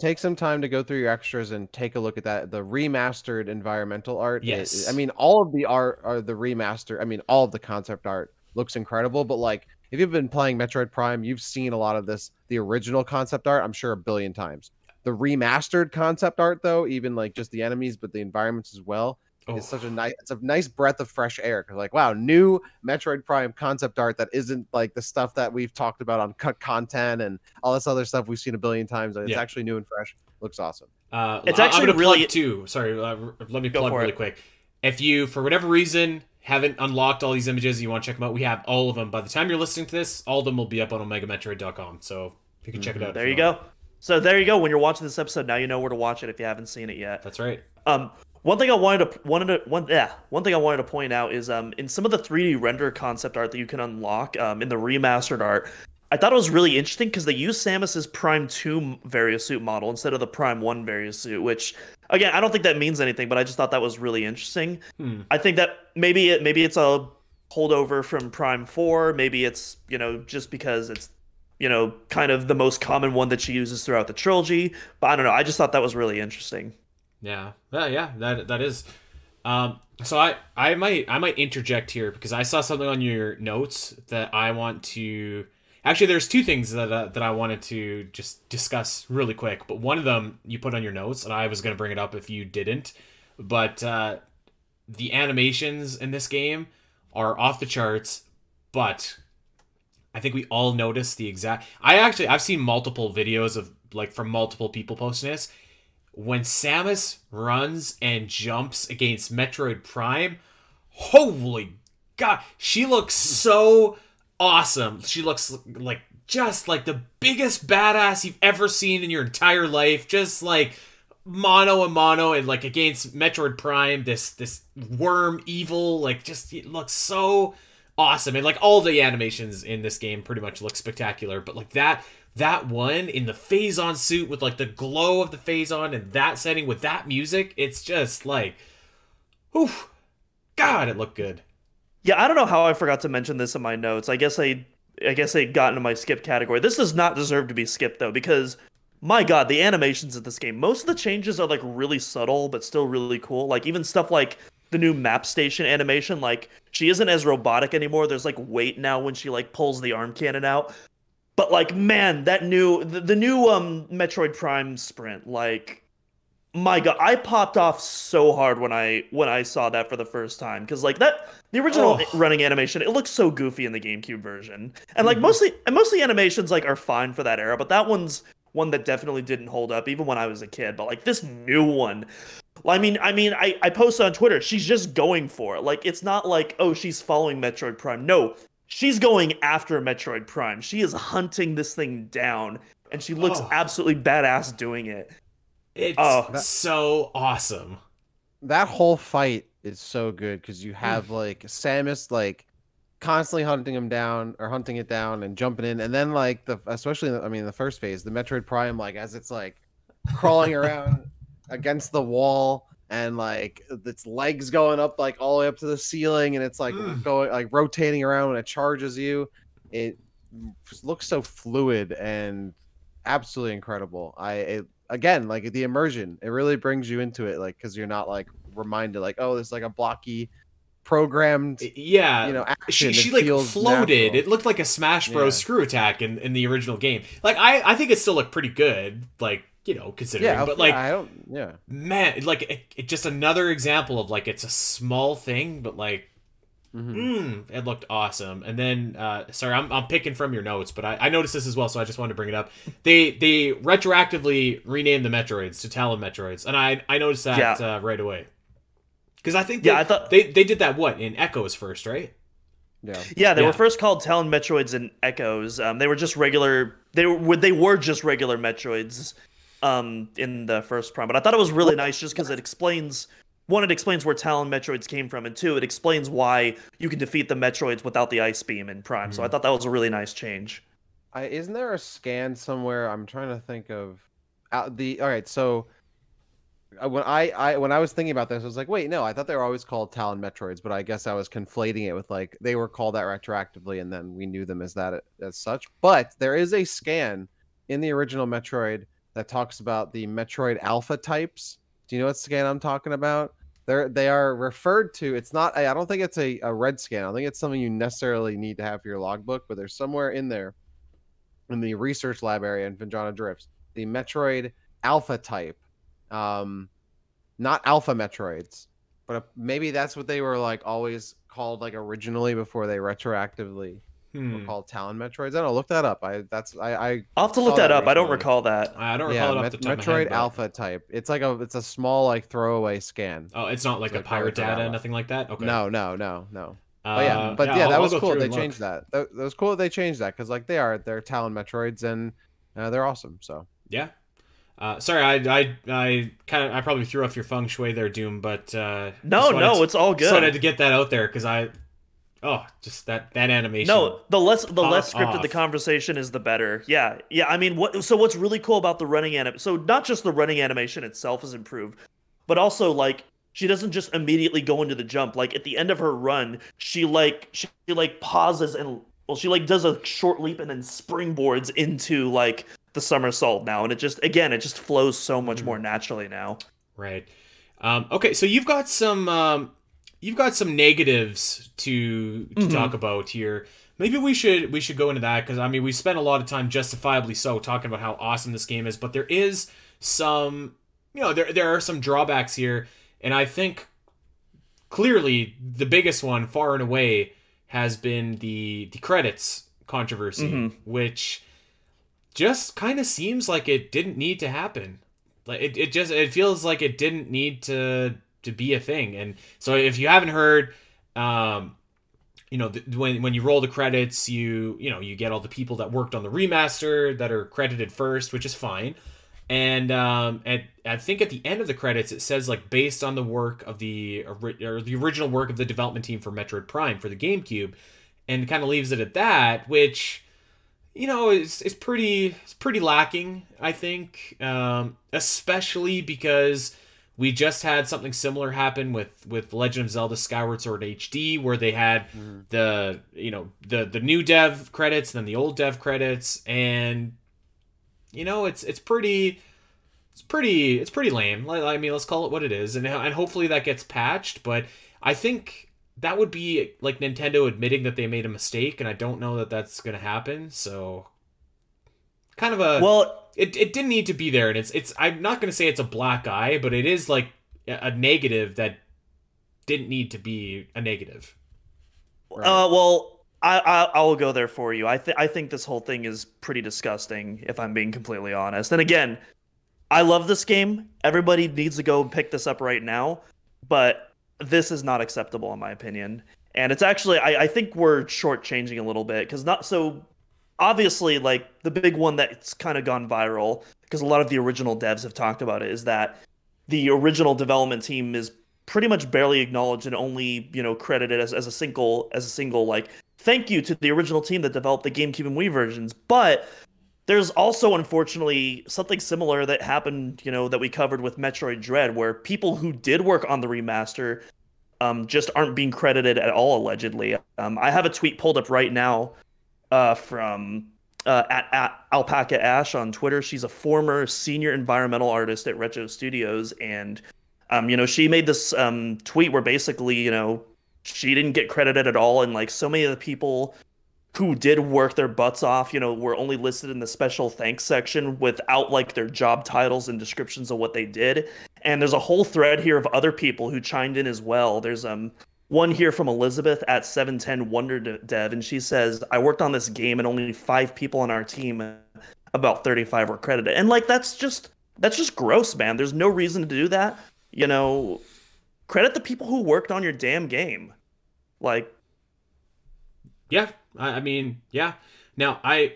Take some time to go through your extras and take a look at that. The remastered environmental art. Yes, I mean all of the art or the remaster. I mean all of the concept art looks incredible. But like if you've been playing Metroid Prime, you've seen a lot of this. The original concept art, I'm sure, a billion times. The remastered concept art, though, even like just the enemies, but the environments as well. It's a nice breath of fresh air. Because like, wow, new Metroid Prime concept art that isn't like the stuff that we've talked about on cut content and all this other stuff we've seen a billion times. It's actually new and fresh. Looks awesome. It's actually really too. Sorry, let me plug really quick. If you, for whatever reason, haven't unlocked all these images and you want to check them out, we have all of them. By the time you're listening to this, all of them will be up on OmegaMetroid.com. So you can check it out. There you go. So there you go. When you're watching this episode, now you know where to watch it if you haven't seen it yet. That's right. One thing I wanted to point out is in some of the 3D render concept art that you can unlock in the remastered art, I thought it was really interesting because they used Samus's Prime 2 various suit model instead of the Prime 1 various suit, which again, I don't think that means anything, but I just thought that was really interesting. I think that maybe it's a holdover from Prime 4, maybe it's, just because it's, kind of the most common one that she uses throughout the trilogy, but I don't know, I just thought that was really interesting. Yeah, that is. So I might interject here because I saw something on your notes that I want to. Actually, there's two things that I wanted to just discuss really quick. But one of them you put on your notes, and I was going to bring it up if you didn't. But the animations in this game are off the charts. But I think we all noticed the exact. I've seen multiple videos of from multiple people posting this. When Samus runs and jumps against Metroid Prime, holy God, she looks so awesome. She looks like just like the biggest badass you've ever seen in your entire life. Just like mono a mono, and like against Metroid Prime, this worm evil, like just it looks so awesome, and like all the animations in this game pretty much look spectacular. But like that one in the Phazon suit with like the glow of the Phazon and that setting with that music, it's just like, whew, God, it looked good. Yeah, I don't know how I forgot to mention this in my notes. I guess I got into my skip category. This does not deserve to be skipped though, because my God, the animations in this game, most of the changes are like really subtle, but still really cool. Like even stuff like the new map station animation, like she isn't as robotic anymore. There's like weight now when she like pulls the arm cannon out. But like, man, the new Metroid Prime sprint, like my God, I popped off so hard when I saw that for the first time, because like that the original running animation, it looks so goofy in the GameCube version, and like mostly animations like are fine for that era, but that one's one that definitely didn't hold up even when I was a kid. But like this new one, well, I posted on Twitter, she's just going for it. Like it's not like, oh, she's following Metroid Prime. No, she's going after Metroid Prime. She is hunting this thing down, and she looks absolutely badass doing it. It's so awesome. That whole fight is so good because you have like Samus like constantly hunting him down or hunting it down and jumping in, and then like especially the first phase, the Metroid Prime, like as it's like crawling around against the wall and like its legs going up like all the way up to the ceiling, and it's like going like rotating around when it charges you. It looks so fluid and absolutely incredible. Again, like the immersion, it really brings you into it, like because you're not like reminded like, oh, there's like a blocky programmed action. She like floated natural. It looked like a Smash Bros screw attack in the original game. Like I think it still looked pretty good, like considering, but like man, like it just another example of like it's a small thing, but like it looked awesome. And then sorry, I'm picking from your notes, but I noticed this as well, so I just wanted to bring it up. They retroactively renamed the Metroids to Talon Metroids, and I noticed that right away, because I think I thought they did that in Echoes first, right? They were first called Talon Metroids and Echoes. They were just regular. They were just regular Metroids in the first Prime, but I thought it was really nice just because it explains. One, it explains where Talon Metroids came from, and two, it explains why you can defeat the Metroids without the Ice Beam in Prime. So I thought that was a really nice change. Isn't there a scan somewhere? I'm trying to think of all right. So when I was thinking about this, I was like, wait, no, I thought they were always called Talon Metroids, but I guess I was conflating it with like they were called that retroactively, and then we knew them as that as such. But there is a scan in the original Metroid that talks about the Metroid Alpha types. Do you know what scan I'm talking about? They are referred to. It's not. I don't think it's a red scan. I don't think it's something you necessarily need to have for your logbook. But there's somewhere in there, in the research lab area in Vajana Drifts, the Metroid Alpha type, not Alpha Metroids, but maybe that's what they were like always called like originally before they retroactively were called Talon Metroids. I don't know. Look that up. I'll have to look that up. I don't recall that. I don't recall it off the top of my Metroid head, Alpha type. It's like it's a small like throwaway scan. Oh, it's not like a pirate data, nothing like that. Okay. No. That was cool. They changed that. That was cool. They changed that because like they're Talon Metroids and they're awesome. So yeah. Sorry, I probably threw off your feng shui there, Doom, but no, it's all good. Just wanted to get that out there because just that animation. No, the less scripted the conversation is, the better. Yeah. I mean, what's really cool about the running so not just the running animation itself is improved, but also like she doesn't just immediately go into the jump. Like at the end of her run, she pauses and she like does a short leap and then springboards into like the somersault now, and it just flows so much more naturally now. Right. Okay, so you've got some negatives to talk about here. Maybe we should go into that, because I mean we spent a lot of time, justifiably so, talking about how awesome this game is, but there is some there are some drawbacks here, and I think clearly the biggest one far and away has been the credits controversy, which just kind of seems like it didn't need to happen. Like it feels like it didn't need to be a thing. And so if you haven't heard, when you roll the credits, you get all the people that worked on the remaster that are credited first, which is fine. And I think at the end of the credits it says like based on the work of the original work of the development team for Metroid Prime for the GameCube. and kind of leaves it at that, which, is pretty lacking, I think, especially because we just had something similar happen with Legend of Zelda Skyward Sword HD, where they had the new dev credits and then the old dev credits, and it's pretty lame. I mean, let's call it what it is, and hopefully that gets patched. But I think that would be like Nintendo admitting that they made a mistake, and I don't know that that's going to happen. So kind of a it didn't need to be there, and it's I'm not going to say it's a black eye, but it is like a negative that didn't need to be a negative. Right. Well, I will go there for you. I think this whole thing is pretty disgusting, if I'm being completely honest. And again, I love this game. Everybody needs to go and pick this up right now, but this is not acceptable in my opinion. And it's actually, I think we're shortchanging a little bit, because not so obviously, like the big one that's kind of gone viral, because a lot of the original devs have talked about it, is that the original development team is pretty much barely acknowledged and only, credited as a single like thank you to the original team that developed the GameCube and Wii versions. But there's also, unfortunately, something similar that happened, that we covered with Metroid Dread, where people who did work on the remaster just aren't being credited at all, allegedly. I have a tweet pulled up right now from at Alpaca Ash on Twitter. She's a former senior environmental artist at Retro Studios, and she made this tweet where basically, she didn't get credited at all, and like so many of the people who did work their butts off, were only listed in the special thanks section without like their job titles and descriptions of what they did. And there's a whole thread here of other people who chimed in as well. There's one here from Elizabeth at 710 Wonder Dev, and she says, I worked on this game and only 5 people on our team, about 35 were credited. And like that's just gross, man. There's no reason to do that. Credit the people who worked on your damn game. Like, yeah, I mean, yeah. Now, I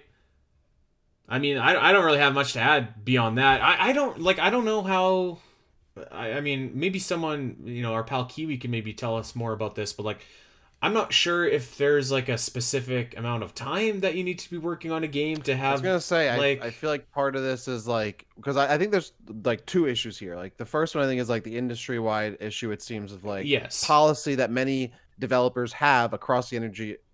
don't really have much to add beyond that. I don't know how. I mean, maybe someone, our pal Kiwi can maybe tell us more about this, but like, I'm not sure if there's like a specific amount of time that you need to be working on a game to have. I was gonna say, like, I feel like part of this is like, because I think there's like 2 issues here. Like the first one I think is like the industry-wide issue, it seems, of like policy that many developers have across the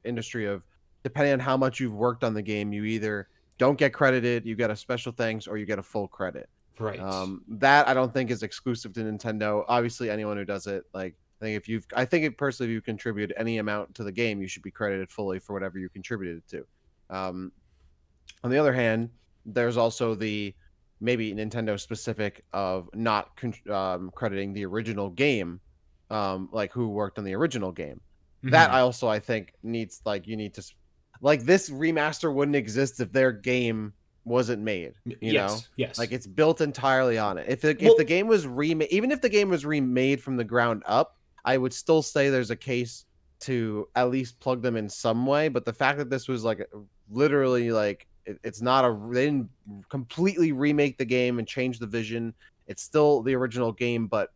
industry of, depending on how much you've worked on the game, you either don't get credited, you get a special thanks, or you get a full credit. Right. That I don't think is exclusive to Nintendo. Obviously, anyone who does it, like, I think personally, if you contribute any amount to the game, you should be credited fully for whatever you contributed to. On the other hand, there's also the maybe Nintendo specific of not crediting the original game, like who worked on the original game. Mm-hmm. That I think needs, like, you need to, like, this remaster wouldn't exist if their game wasn't made, you know? Yes. Like, it's built entirely on it. If the game was remade, even if the game was remade from the ground up, I would still say there's a case to at least plug them in some way. But the fact that this was like literally like it's not they didn't completely remake the game and change the vision. It's still the original game, but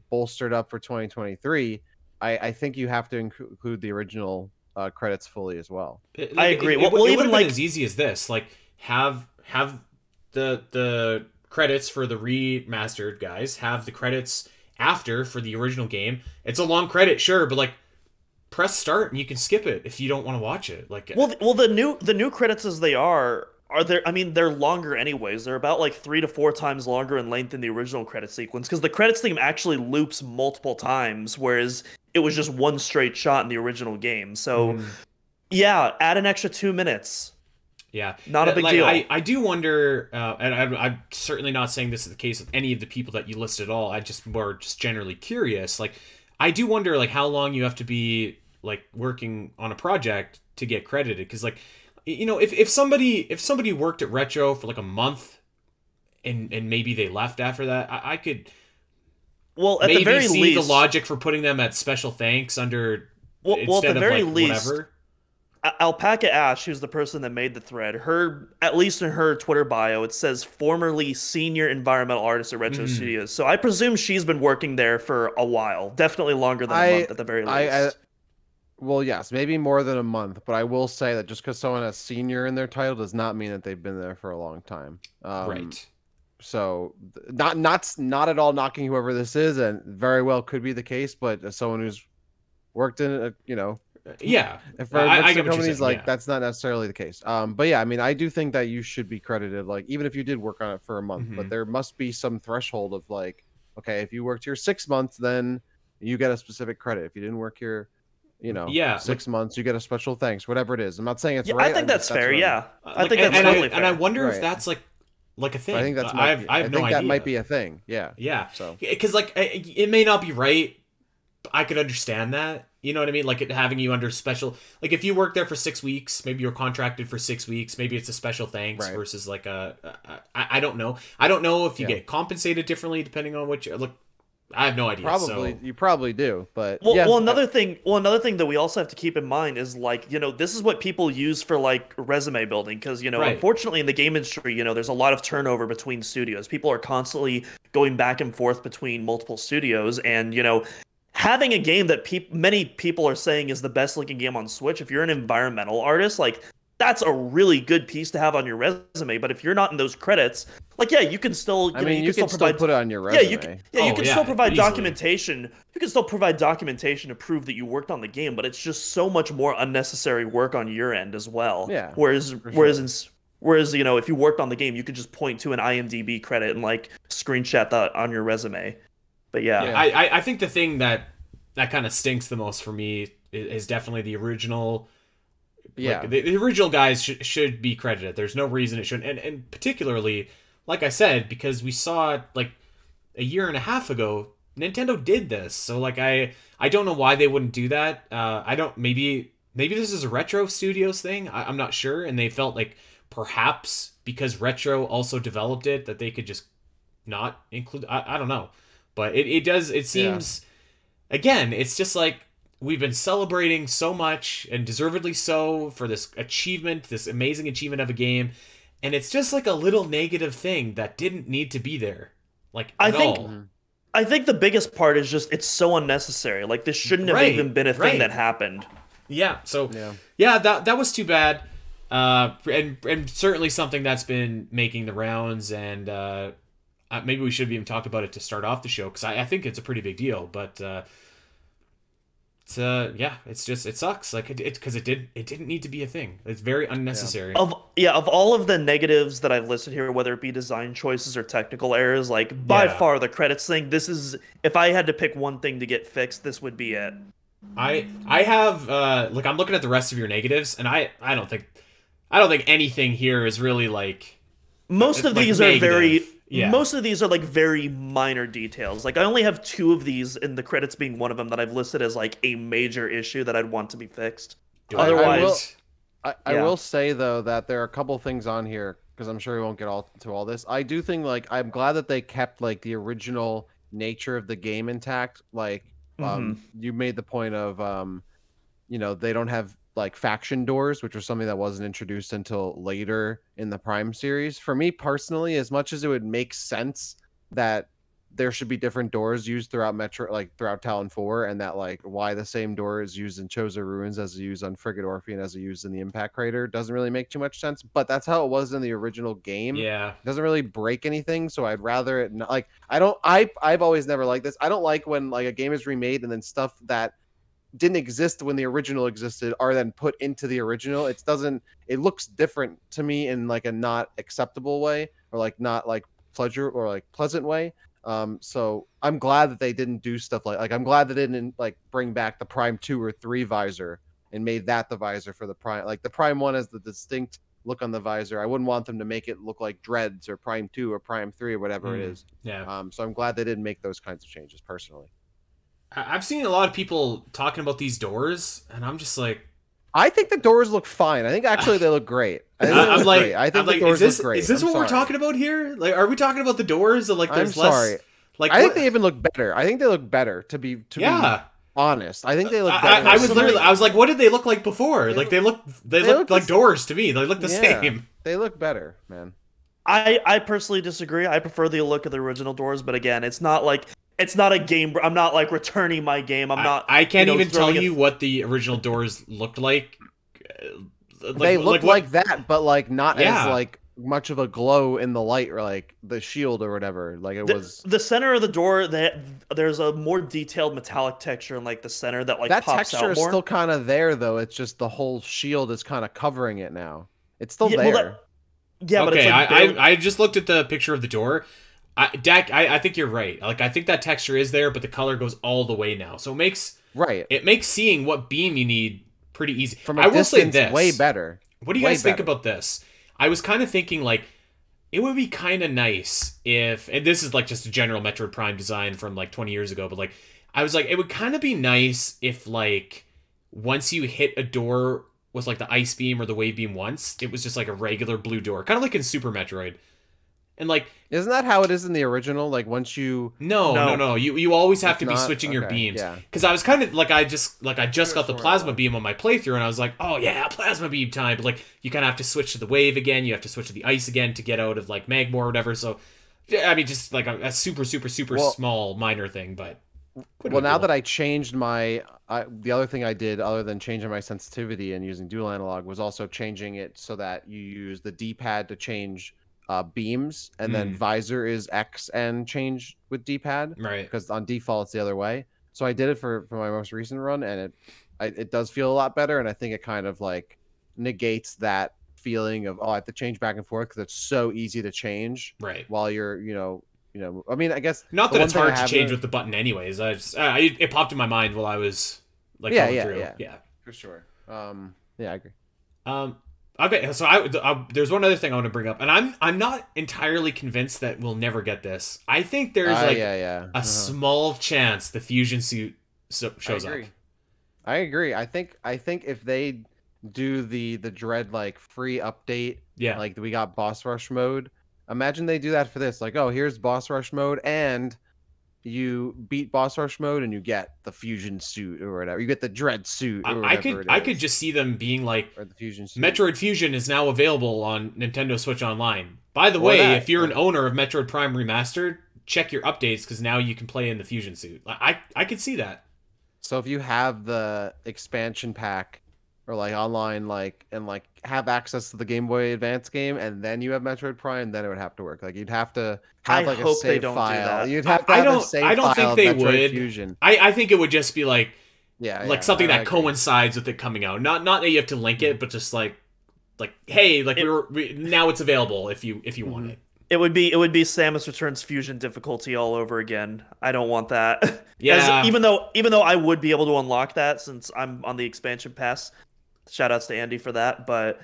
bolstered up for 2023. I think you have to include the original credits fully as well. I agree. It even like as easy as this, like have the credits for the remastered guys, have the credits after for the original game. It's a long credit, sure, but like press start and you can skip it if you don't want to watch it. Like, well, the new credits as they are there. I mean, they're longer anyways. They're about like 3 to 4 times longer in length than the original credit sequence, because the credits theme actually loops multiple times, whereas it was just one straight shot in the original game. So yeah, add an extra 2 minutes. Yeah, not a big deal. I do wonder, and I'm certainly not saying this is the case with any of the people that you listed at all. I just generally curious. Like, I do wonder, like, how long you have to be like working on a project to get credited. Because, like, if somebody worked at Retro for like a month, and maybe they left after that, I could at maybe the very see least the logic for putting them at special thanks under at the very least. Whatever. Alpaca Ash, who's the person that made the thread, at least in her Twitter bio, it says formerly senior environmental artist at Retro Studios. So I presume she's been working there for a while, definitely longer than a month at the very least. Well, yes, maybe more than a month, but I will say that just because someone has senior in their title does not mean that they've been there for a long time. Right. So not at all knocking whoever this is, and very well could be the case, but as someone who's worked in a, Yeah. for I most get what you're companies, saying. like Yeah. that's not necessarily the case. But yeah, I mean, I do think that you should be credited, like even if you did work on it for a month, but there must be some threshold of like, okay, if you worked here 6 months, then you get a specific credit. If you didn't work here, Yeah. 6 months, you get a special thanks, whatever it is. I'm not saying it's Yeah, right. I think that's fair. what Yeah, I like, think that's totally fair. and I wonder if Right. that's like a thing. But I think that's I have no think idea. that might be a thing. Yeah. Yeah. So Because like it may not be right. But I could understand that. You know what I mean? Like having you under special. Like if you work there for 6 weeks, maybe you're contracted for 6 weeks. Maybe it's a special thanks Right. versus like I don't know. I don't know if you Yeah. get compensated differently depending on what you look. I have no idea. probably So. you probably do, but Well, yeah. another thing that we also have to keep in mind is like, this is what people use for like resume building because, Right. unfortunately in the game industry, there's a lot of turnover between studios. People are constantly going back and forth between multiple studios and, having a game that many people are saying is the best looking game on Switch, if you're an environmental artist, like that's a really good piece to have on your resume. But if you're not in those credits, like yeah, you can still you can still provide put it on your yeah, resume. you can Oh, yeah, still provide easily. documentation. You can still provide documentation to prove that you worked on the game, but it's just so much more unnecessary work on your end as well. Yeah, Whereas for whereas if you worked on the game, you could just point to an IMDb credit and like screenshot that on your resume. But yeah. Yeah, I think the thing that kind of stinks the most for me is definitely the original. Yeah. Like, the original guys should be credited. There's no reason it shouldn't. And particularly, like I said, because we saw like a year and a half ago, Nintendo did this. So like I don't know why they wouldn't do that. I don't maybe this is a Retro Studios thing. I'm not sure. And they felt like perhaps because Retro also developed it that they could just not include. I don't know. But it seems again, it's just like we've been celebrating so much and deservedly so for this achievement, this amazing achievement of a game, and it's just like a little negative thing that didn't need to be there. Like I at think all. I think the biggest part is just it's so unnecessary. Like this shouldn't have Right, even been a thing right. that happened. Yeah, so Yeah. that was too bad. And certainly something that's been making the rounds, and maybe we should have even talked about it to start off the show because I think it's a pretty big deal, but it's just it sucks like it because it didn't need to be a thing. It's very unnecessary. Of all of the negatives that I've listed here, whether it be design choices or technical errors, like by Yeah. far the credits thing, this is if I had to pick one thing to get fixed, this would be it. I have look, I'm looking at the rest of your negatives, and I don't think anything here is really like Most of like these are negative. Yeah. most of these are like very minor details. Like I only have 2 of these, and the credits being one of them that I've listed as like a major issue that I'd want to be fixed. Otherwise, I Yeah. will say though that there are a couple things on here because I'm sure we won't get all to all this. I do think like I'm glad that they kept like the original nature of the game intact. Like you made the point of they don't have like faction doors, which was something that wasn't introduced until later in the Prime series. For me personally, as much as it would make sense that there should be different doors used throughout throughout Talon 4, and that like why the same door is used in Chosen Ruins as used on Frigate Orpheum as used in the Impact Crater doesn't really make too much sense, but that's how it was in the original game. Yeah. It doesn't really break anything, so I'd rather it not, like I've always never liked this. I don't like when like a game is remade and then stuff that didn't exist when the original existed are then put into the original. It looks different to me in like a not acceptable way, or like not like pleasure or like pleasant way. So I'm glad that they didn't do stuff like I'm glad they didn't like bring back the Prime 2 or 3 visor and made that the visor for the Prime. Like the Prime 1 has the distinct look on the visor. I wouldn't want them to make it look like Dreads or Prime 2 or Prime 3 or whatever it is. Yeah. So I'm glad they didn't make those kinds of changes personally. I've seen a lot of people talking about these doors, and I'm just like, I think the doors look fine. I think actually they look great. I think I'm like, great. I think I'm the like, doors look great. Is this I'm what we're sorry. talking about here? Like, are we talking about the doors? Or like, I'm there's less. sorry. Like, I think they even look better. I think they look better to be honest. I think they look better. I was like, what did they look like before? Like they look like doors to me. They look the Yeah, same. They look better, man. I personally disagree. I prefer the look of the original doors, but again, it's not like it's not a game. I'm not like returning my game. I'm not. I can't even tell throwing you what the original doors looked like. They looked what- like that, but like not Yeah. as like much of a glow in the light, or like the shield or whatever. Like it was the center of the door. There's a more detailed metallic texture in like the center that like that pops texture out is more. still kind of there though. It's just the whole shield is kind of covering it now. It's still Yeah, there. well, yeah, but okay, it's like barely- I just looked at the picture of the door. Dak, I think you're right. Like, I think that texture is there, but the color goes all the way now, so it makes seeing what beam you need pretty easy. From a I will say distance, this: way better. What do you Way guys think better. about this? I was kind of thinking like it would be kind of nice if, and this is like just a general Metroid Prime design from like 20 years ago, but like I was like, it would kind of be nice if like once you hit a door with like the ice beam or the wave beam once, it was just like a regular blue door, kind of like in Super Metroid. And like, Isn't that how it is in the original? Like once you no. You always have It's to be not? switching your Okay, beams. yeah. Because I was kind of like I just got the sure. plasma beam on my playthrough, and I was like, oh yeah, plasma beam time. But like you kind of have to switch to the wave again. You have to switch to the ice again to get out of like Magmor or whatever. So yeah, I mean, just like a super Well- small minor thing, but Well, now that I changed my, the other thing I did, other than changing my sensitivity and using dual analog, was also changing it so that you use the D-pad to change beams, and then visor is X and change with D-pad, right. because on default it's the other way. So I did it for my most recent run, and it does feel a lot better, and I think it kind of like negates that feeling of, oh, I have to change back and forth because it's so easy to change Right. while you're, I mean, I guess Not the that one it's thing I hard to have change in- with the button, anyways. It popped in my mind while I was like Yeah, going yeah, through. yeah. Yeah. for sure. Yeah, I agree. Okay, so there's one other thing I want to bring up, and I'm not entirely convinced that we'll never get this. I think there's like a small chance the fusion suit shows up. I agree. I think if they do the Dread like free update, Yeah. like we got boss rush mode. Imagine they do that for this. Like, oh, here's boss rush mode, and you beat boss rush mode, and you get the fusion suit or whatever. You get the Dread suit. Or I could just see them being like, or the fusion suit. Metroid Fusion is now available on Nintendo Switch Online. By the Or way, that, if you're an yeah. owner of Metroid Prime Remastered, check your updates because now you can play in the fusion suit. I could see that. So if you have the expansion pack or like online, like and like have access to the Game Boy Advance game, and then you have Metroid Prime, then it would have to work. Like you'd have to have I like a hope they save don't do file. that. You'd have to I have don't- a save I don't think file of they Metroid would. Fusion. I think it would just be like Yeah, something I that agree. coincides with it coming out. Not that you have to link it, but just like hey, like now it's available if you want it. It would be Samus Returns fusion difficulty all over again. I don't want that. Yeah. Even though I would be able to unlock that since I'm on the expansion pass. Shout outs to Andy for that, but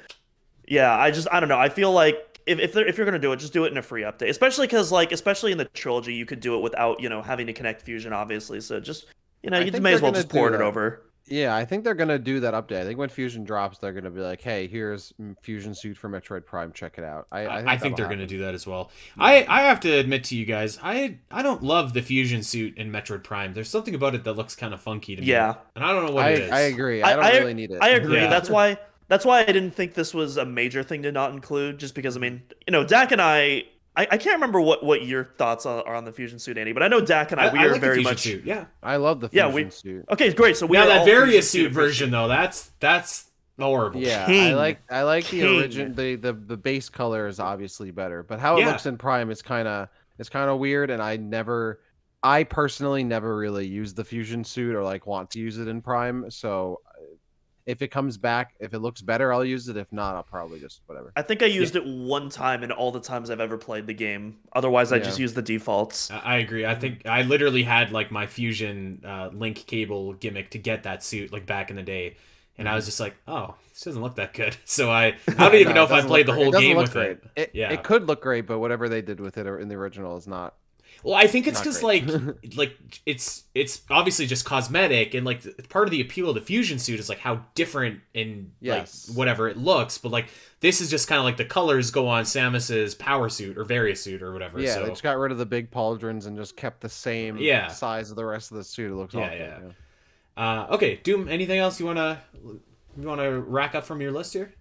yeah, I don't know. I feel like if you're gonna do it, just do it in a free update. Especially in the trilogy, you could do it without having to connect fusion, obviously. So just you think may as they're well gonna just port do it that. over. Yeah, I think they're gonna do that update. I think when Fusion drops, they're gonna be like, "Hey, here's Fusion Suit for Metroid Prime. Check it out." I think they're going to do that as well. I have to admit to you guys, I don't love the fusion suit in Metroid Prime. There's something about it that looks kind of funky to me. Yeah. And I don't know what it is. I agree. I don't really need it. I agree. Yeah. That's why I didn't think this was a major thing to not include, just because I mean, Dak and I can't remember what your thoughts are on the fusion suit, Andy, but I know Dak and I, we I are like the very fusion much suit. Yeah. I love the Yeah, Fusion Suit. Okay, great. So we Now are that all Various fusion suit version though, that's horrible. Yeah, King. I like the King. origin. The base color is obviously better, but how it Yeah. looks in Prime is kind of weird. And I personally never really used the Fusion Suit or like want to use it in Prime. So if it comes back, if it looks better, I'll use it. If not, I'll probably just whatever. I think I used it one time in all the times I've ever played the game. Otherwise, I just use the defaults. I agree. I think I literally had like my fusion link cable gimmick to get that suit like back in the day. And I was just like, oh, this doesn't look that good. So I don't even know if I played the whole game with it. It could look great, but whatever they did with it in the original is not. Well, I think it's Not just great. like it's obviously just cosmetic, and like part of the appeal of the fusion suit is like how different and Yes. like whatever it looks. But like this is just kind of like the colors go on Samus's power suit or Various suit or whatever. Yeah, so. they just got rid of the big pauldrons and just kept the same Yeah. size of the rest of the suit. It looks Yeah, awesome. yeah. Okay, Doom. Anything else you wanna rack up from your list here?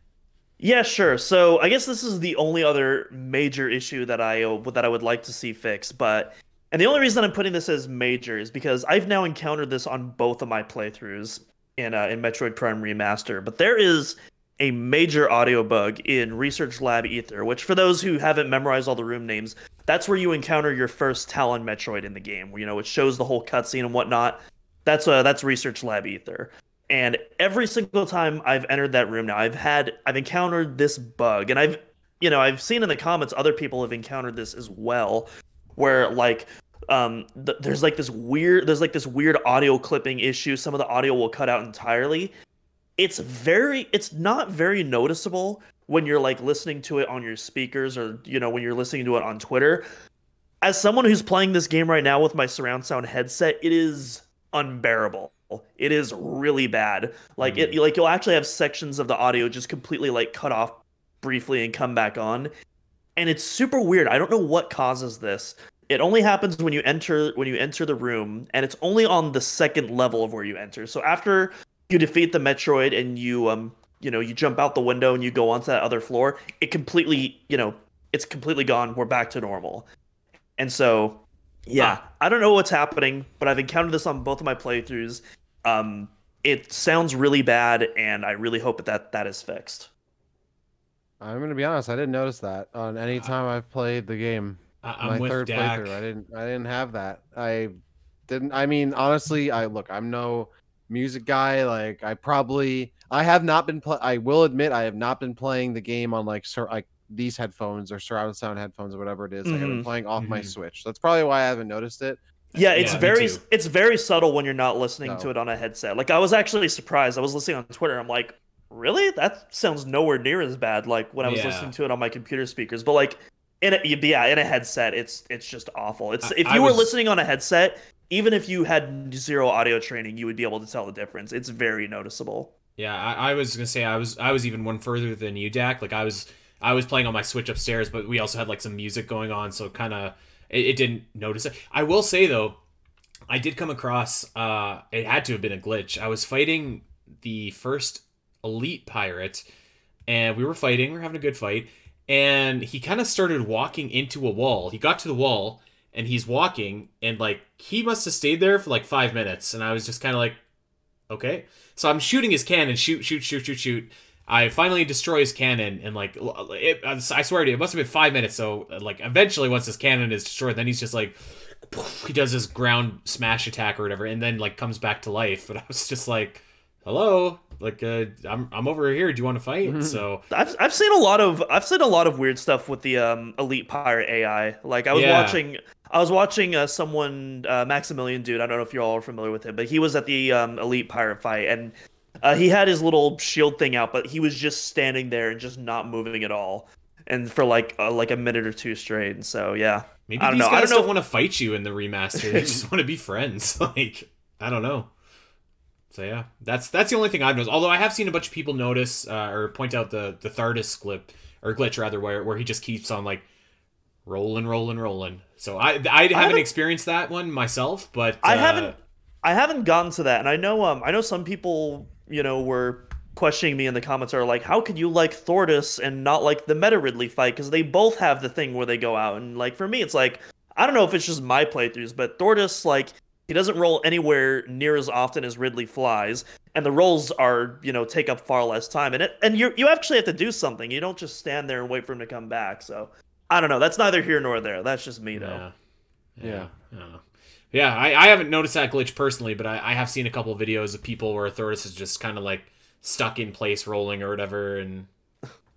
Yeah, sure. So I guess this is the only other major issue that I would like to see fixed. But And the only reason I'm putting this as major is because I've now encountered this on both of my playthroughs in Metroid Prime Remaster. But there is a major audio bug in Research Lab Ether, which for those who haven't memorized all the room names, that's where you encounter your first Talon Metroid in the game, you know, which shows the whole cutscene and whatnot. That's Research Lab Ether. And every single time I've entered that room now, I've encountered this bug, and I've seen in the comments other people have encountered this as well, where like there's like this weird audio clipping issue. Some of the audio will cut out entirely. It's not very noticeable when you're like listening to it on your speakers, or when you're listening to it on Twitter. As someone who's playing this game right now with my surround sound headset, it is unbearable. It is really bad. Like you'll actually have sections of the audio just completely like cut off briefly and come back on. And it's super weird. I don't know what causes this. It only happens when you enter the room, and it's only on the second level of where you enter. So after you defeat the Metroid and you jump out the window and you go onto that other floor, it's completely gone. We're back to normal. And so yeah, I don't know what's happening, but I've encountered this on both of my playthroughs. It sounds really bad, and I really hope that is fixed. I'm gonna be honest, I didn't notice that on any time I've played the game. I'm My with third Dak. playthrough, I didn't have that. I mean, honestly, I'm no music guy. Like, I have not been I will admit I have not been playing the game on like these headphones or surround sound headphones or whatever it is. Like, I've been playing off my Switch. That's probably why I haven't noticed it. Yeah, it's very subtle when you're not listening to it on a headset. Like, I was actually surprised. I was listening on Twitter. I'm like, really? That sounds nowhere near as bad like when I was listening to it on my computer speakers. But like in a headset, it's just awful. If you were listening on a headset, even if you had zero audio training, you would be able to tell the difference. It's very noticeable. Yeah, I was gonna say I was even one further than you, Dak. Like I was playing on my Switch upstairs, but we also had like some music going on, so kind of it didn't notice it. I will say though, I did come across it had to have been a glitch. I was fighting the first elite pirate, and we were having a good fight, and he kind of started walking into a wall. He got to the wall, and he's walking, and like he must have stayed there for like 5 minutes, and I was just kind of like, okay. So I'm shooting his cannon, shoot. I finally destroy his cannon, and like I swear to you, it must have been 5 minutes. So like eventually, once his cannon is destroyed, then he's just like, he does his ground smash attack or whatever, and then like comes back to life. But I was just like, hello, like I'm over here. Do you want to fight? So I've seen a lot of weird stuff with the Elite Pirate AI. Like I was watching someone Maximilian dude. I don't know if you all are familiar with him, but he was at the Elite Pirate fight, and he had his little shield thing out, but he was just standing there and just not moving at all, and for like a minute or two straight. And so yeah, maybe these guys don't want to fight you in the remaster. They just want to be friends. Like I don't know. So yeah, that's the only thing I've noticed. Although I have seen a bunch of people notice or point out the Thardis glitch rather, where he just keeps on like rolling. So I haven't experienced that one myself, but I haven't gotten to that. And I know some people were questioning me in the comments are like, how could you like Thordis and not like the Meta Ridley fight? Because they both have the thing where they go out, and like for me, it's like I don't know if it's just my playthroughs, but Thordis like. He doesn't roll anywhere near as often as Ridley flies, and the rolls are, take up far less time. And you actually have to do something. You don't just stand there and wait for him to come back. So I don't know. That's neither here nor there. That's just me though. Yeah. I don't know. Yeah, I haven't noticed that glitch personally, but I have seen a couple of videos of people where Thoris is just kind of like stuck in place rolling or whatever, and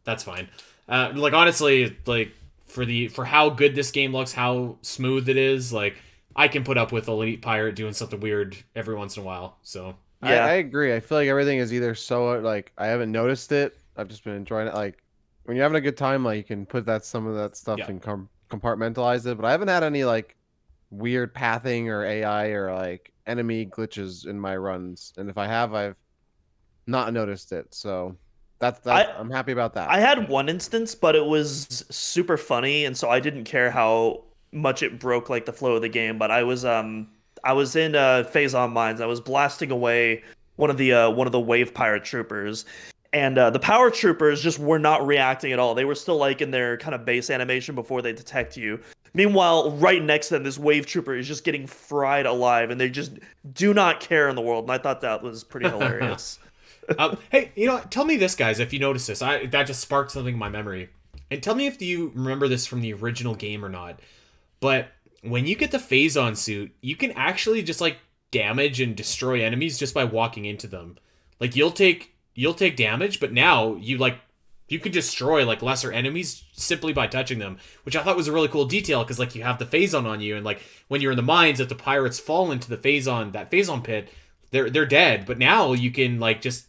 that's fine. Like honestly, like for how good this game looks, how smooth it is, like. I can put up with Elite Pirate doing something weird every once in a while. So yeah, I agree. I feel like everything is either so like I haven't noticed it. I've just been enjoying it. Like when you're having a good time, like you can put some of that stuff and compartmentalize it. But I haven't had any like weird pathing or AI or like enemy glitches in my runs. And if I have, I've not noticed it. So I'm happy about that. I had one instance, but it was super funny, and so I didn't care how much it broke like the flow of the game. But I was in Phazon Mines. I was blasting away one of the wave pirate troopers, and the power troopers just were not reacting at all. They were still like in their kind of base animation before they detect you, Meanwhile, right next to them, this wave trooper is just getting fried alive, and they just do not care in the world. And I thought that was pretty hilarious. Hey, tell me this, guys, if you notice this. That just sparked something in my memory. And tell me if you remember this from the original game or not. But when you get the Phazon suit, you can actually just, like, damage and destroy enemies just by walking into them. Like, you'll take damage, but now you can destroy, like, lesser enemies simply by touching them, which I thought was a really cool detail, because, like, you have the Phazon on you, and, like, when you're in the mines, if the pirates fall into that Phazon pit, they're dead. But now you can, like, just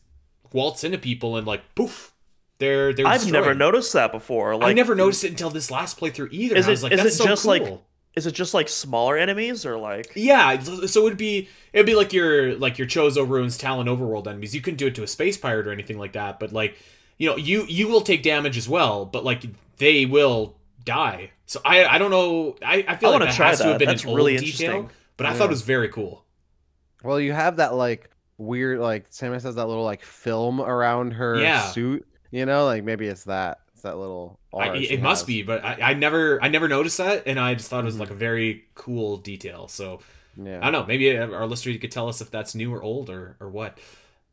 waltz into people and, like, poof, they're I've destroyed. never noticed that before. Like, I never noticed it until this last playthrough either. I was like, that's so cool. Is it just like smaller enemies, or like? Yeah, so it'd be like your Chozo Ruins Talon Overworld enemies. You couldn't do it to a space pirate or anything like that, but, like, you will take damage as well, but, like, they will die. So I don't know. I feel like that has to have been an old detail, but I thought it was very cool. Well, you have that, like, weird, like, Samus has that little, like, film around her suit. Like, maybe it's that little. It must be, but I never noticed that, and I just thought it was like a very cool detail. So I don't know. Maybe our listener could tell us if that's new or old or what.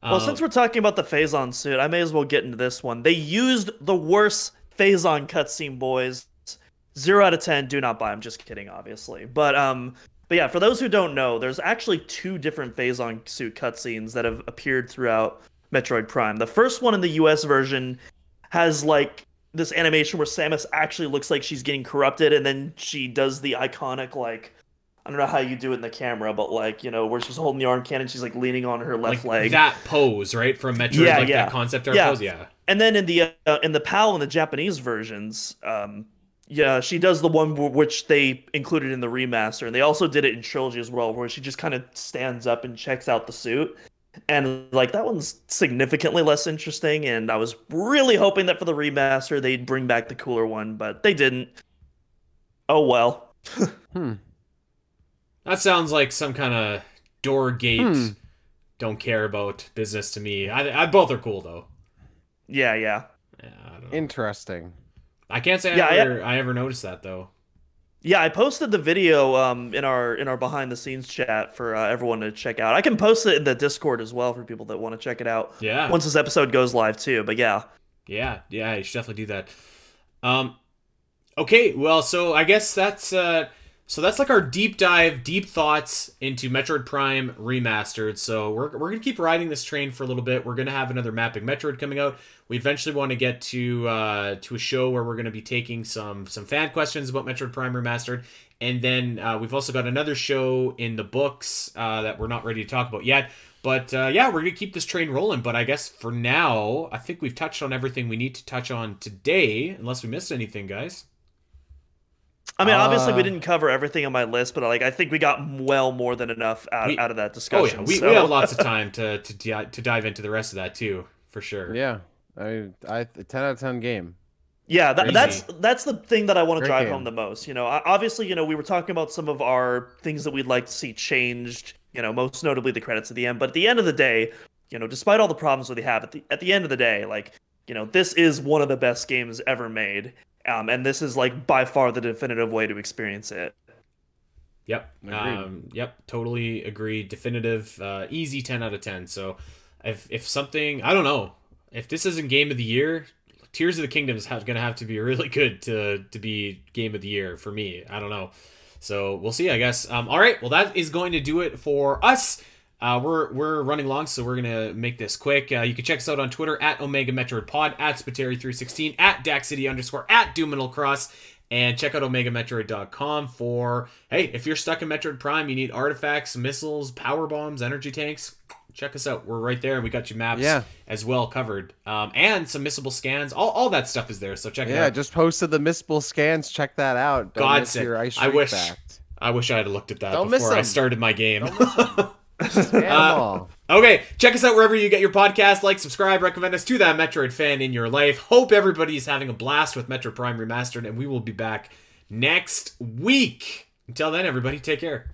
Well, since we're talking about the Phazon suit, I may as well get into this one. They used the worst Phazon cutscene, boys. 0 out of 10. Do not buy. I'm just kidding, obviously. But yeah, for those who don't know, there's actually 2 different Phazon suit cutscenes that have appeared throughout Metroid Prime. The first one in the US version has, like, this animation where Samus actually looks like she's getting corrupted, and then she does the iconic, like, I don't know how you do it in the camera, but, like, where she's holding the arm cannon, she's, like, leaning on her left leg. That pose, right? From Metroid, that concept art pose, yeah. And then in the PAL and the Japanese versions, she does the one which they included in the remaster, and they also did it in Trilogy as well, where she just kind of stands up and checks out the suit. And, like, that one's significantly less interesting, and I was really hoping that for the remaster they'd bring back the cooler one, but they didn't. Oh well. That sounds like some kind of door gate, don't care about business to me. I both are cool, though. Yeah. I don't know. Interesting. I can't say I ever noticed that, though. Yeah, I posted the video in our behind the scenes chat for everyone to check out. I can post it in the Discord as well for people that want to check it out. Yeah. Once this episode goes live too, but yeah. Yeah, you should definitely do that. Okay, well, so I guess that's like our deep dive, deep thoughts into Metroid Prime Remastered. So we're gonna keep riding this train for a little bit. We're gonna have another Mapping Metroid coming out. We eventually want to get to a show where we're gonna be taking some fan questions about Metroid Prime Remastered, and then we've also got another show in the books that we're not ready to talk about yet. But yeah, we're gonna keep this train rolling. But I guess for now, I think we've touched on everything we need to touch on today, unless we missed anything, guys. I mean, obviously we didn't cover everything on my list, but, like, I think we got well more than enough out of that discussion. Oh yeah, we have lots of time to dive into the rest of that too, for sure. Yeah, I 10 out of 10 game. Yeah, that's the thing that I want to drive home the most. Obviously, we were talking about some of our things that we'd like to see changed. Most notably the credits at the end. But at the end of the day, despite all the problems that they have, at the end of the day, like, this is one of the best games ever made. And this is, like, by far the definitive way to experience it. Yep. Yep. Totally agree. Definitive, easy 10 out of 10. So if something, I don't know, if this isn't Game of the Year, Tears of the Kingdom is going to have to be really good to be Game of the Year for me. I don't know. So we'll see, I guess. All right. Well, that is going to do it for us. We're running long, so we're gonna make this quick. You can check us out on Twitter at Omega Metroid Pod, at Spiteri316, at Daxity_, at Doominalcross, and check out OmegaMetroid.com for, hey, if you're stuck in Metroid Prime, you need artifacts, missiles, power bombs, energy tanks, check us out. We're right there, and we got your maps as well covered. And some missable scans. All that stuff is there, so check it out. Yeah, just posted the missable scans. Check that out. God sake. I wish I had looked at that before I started my game. Okay, check us out wherever you get your podcast. Like, subscribe, recommend us to that Metroid fan in your life. Hope everybody's having a blast with Metroid Prime Remastered, and we will be back next week. Until then, everybody, take care.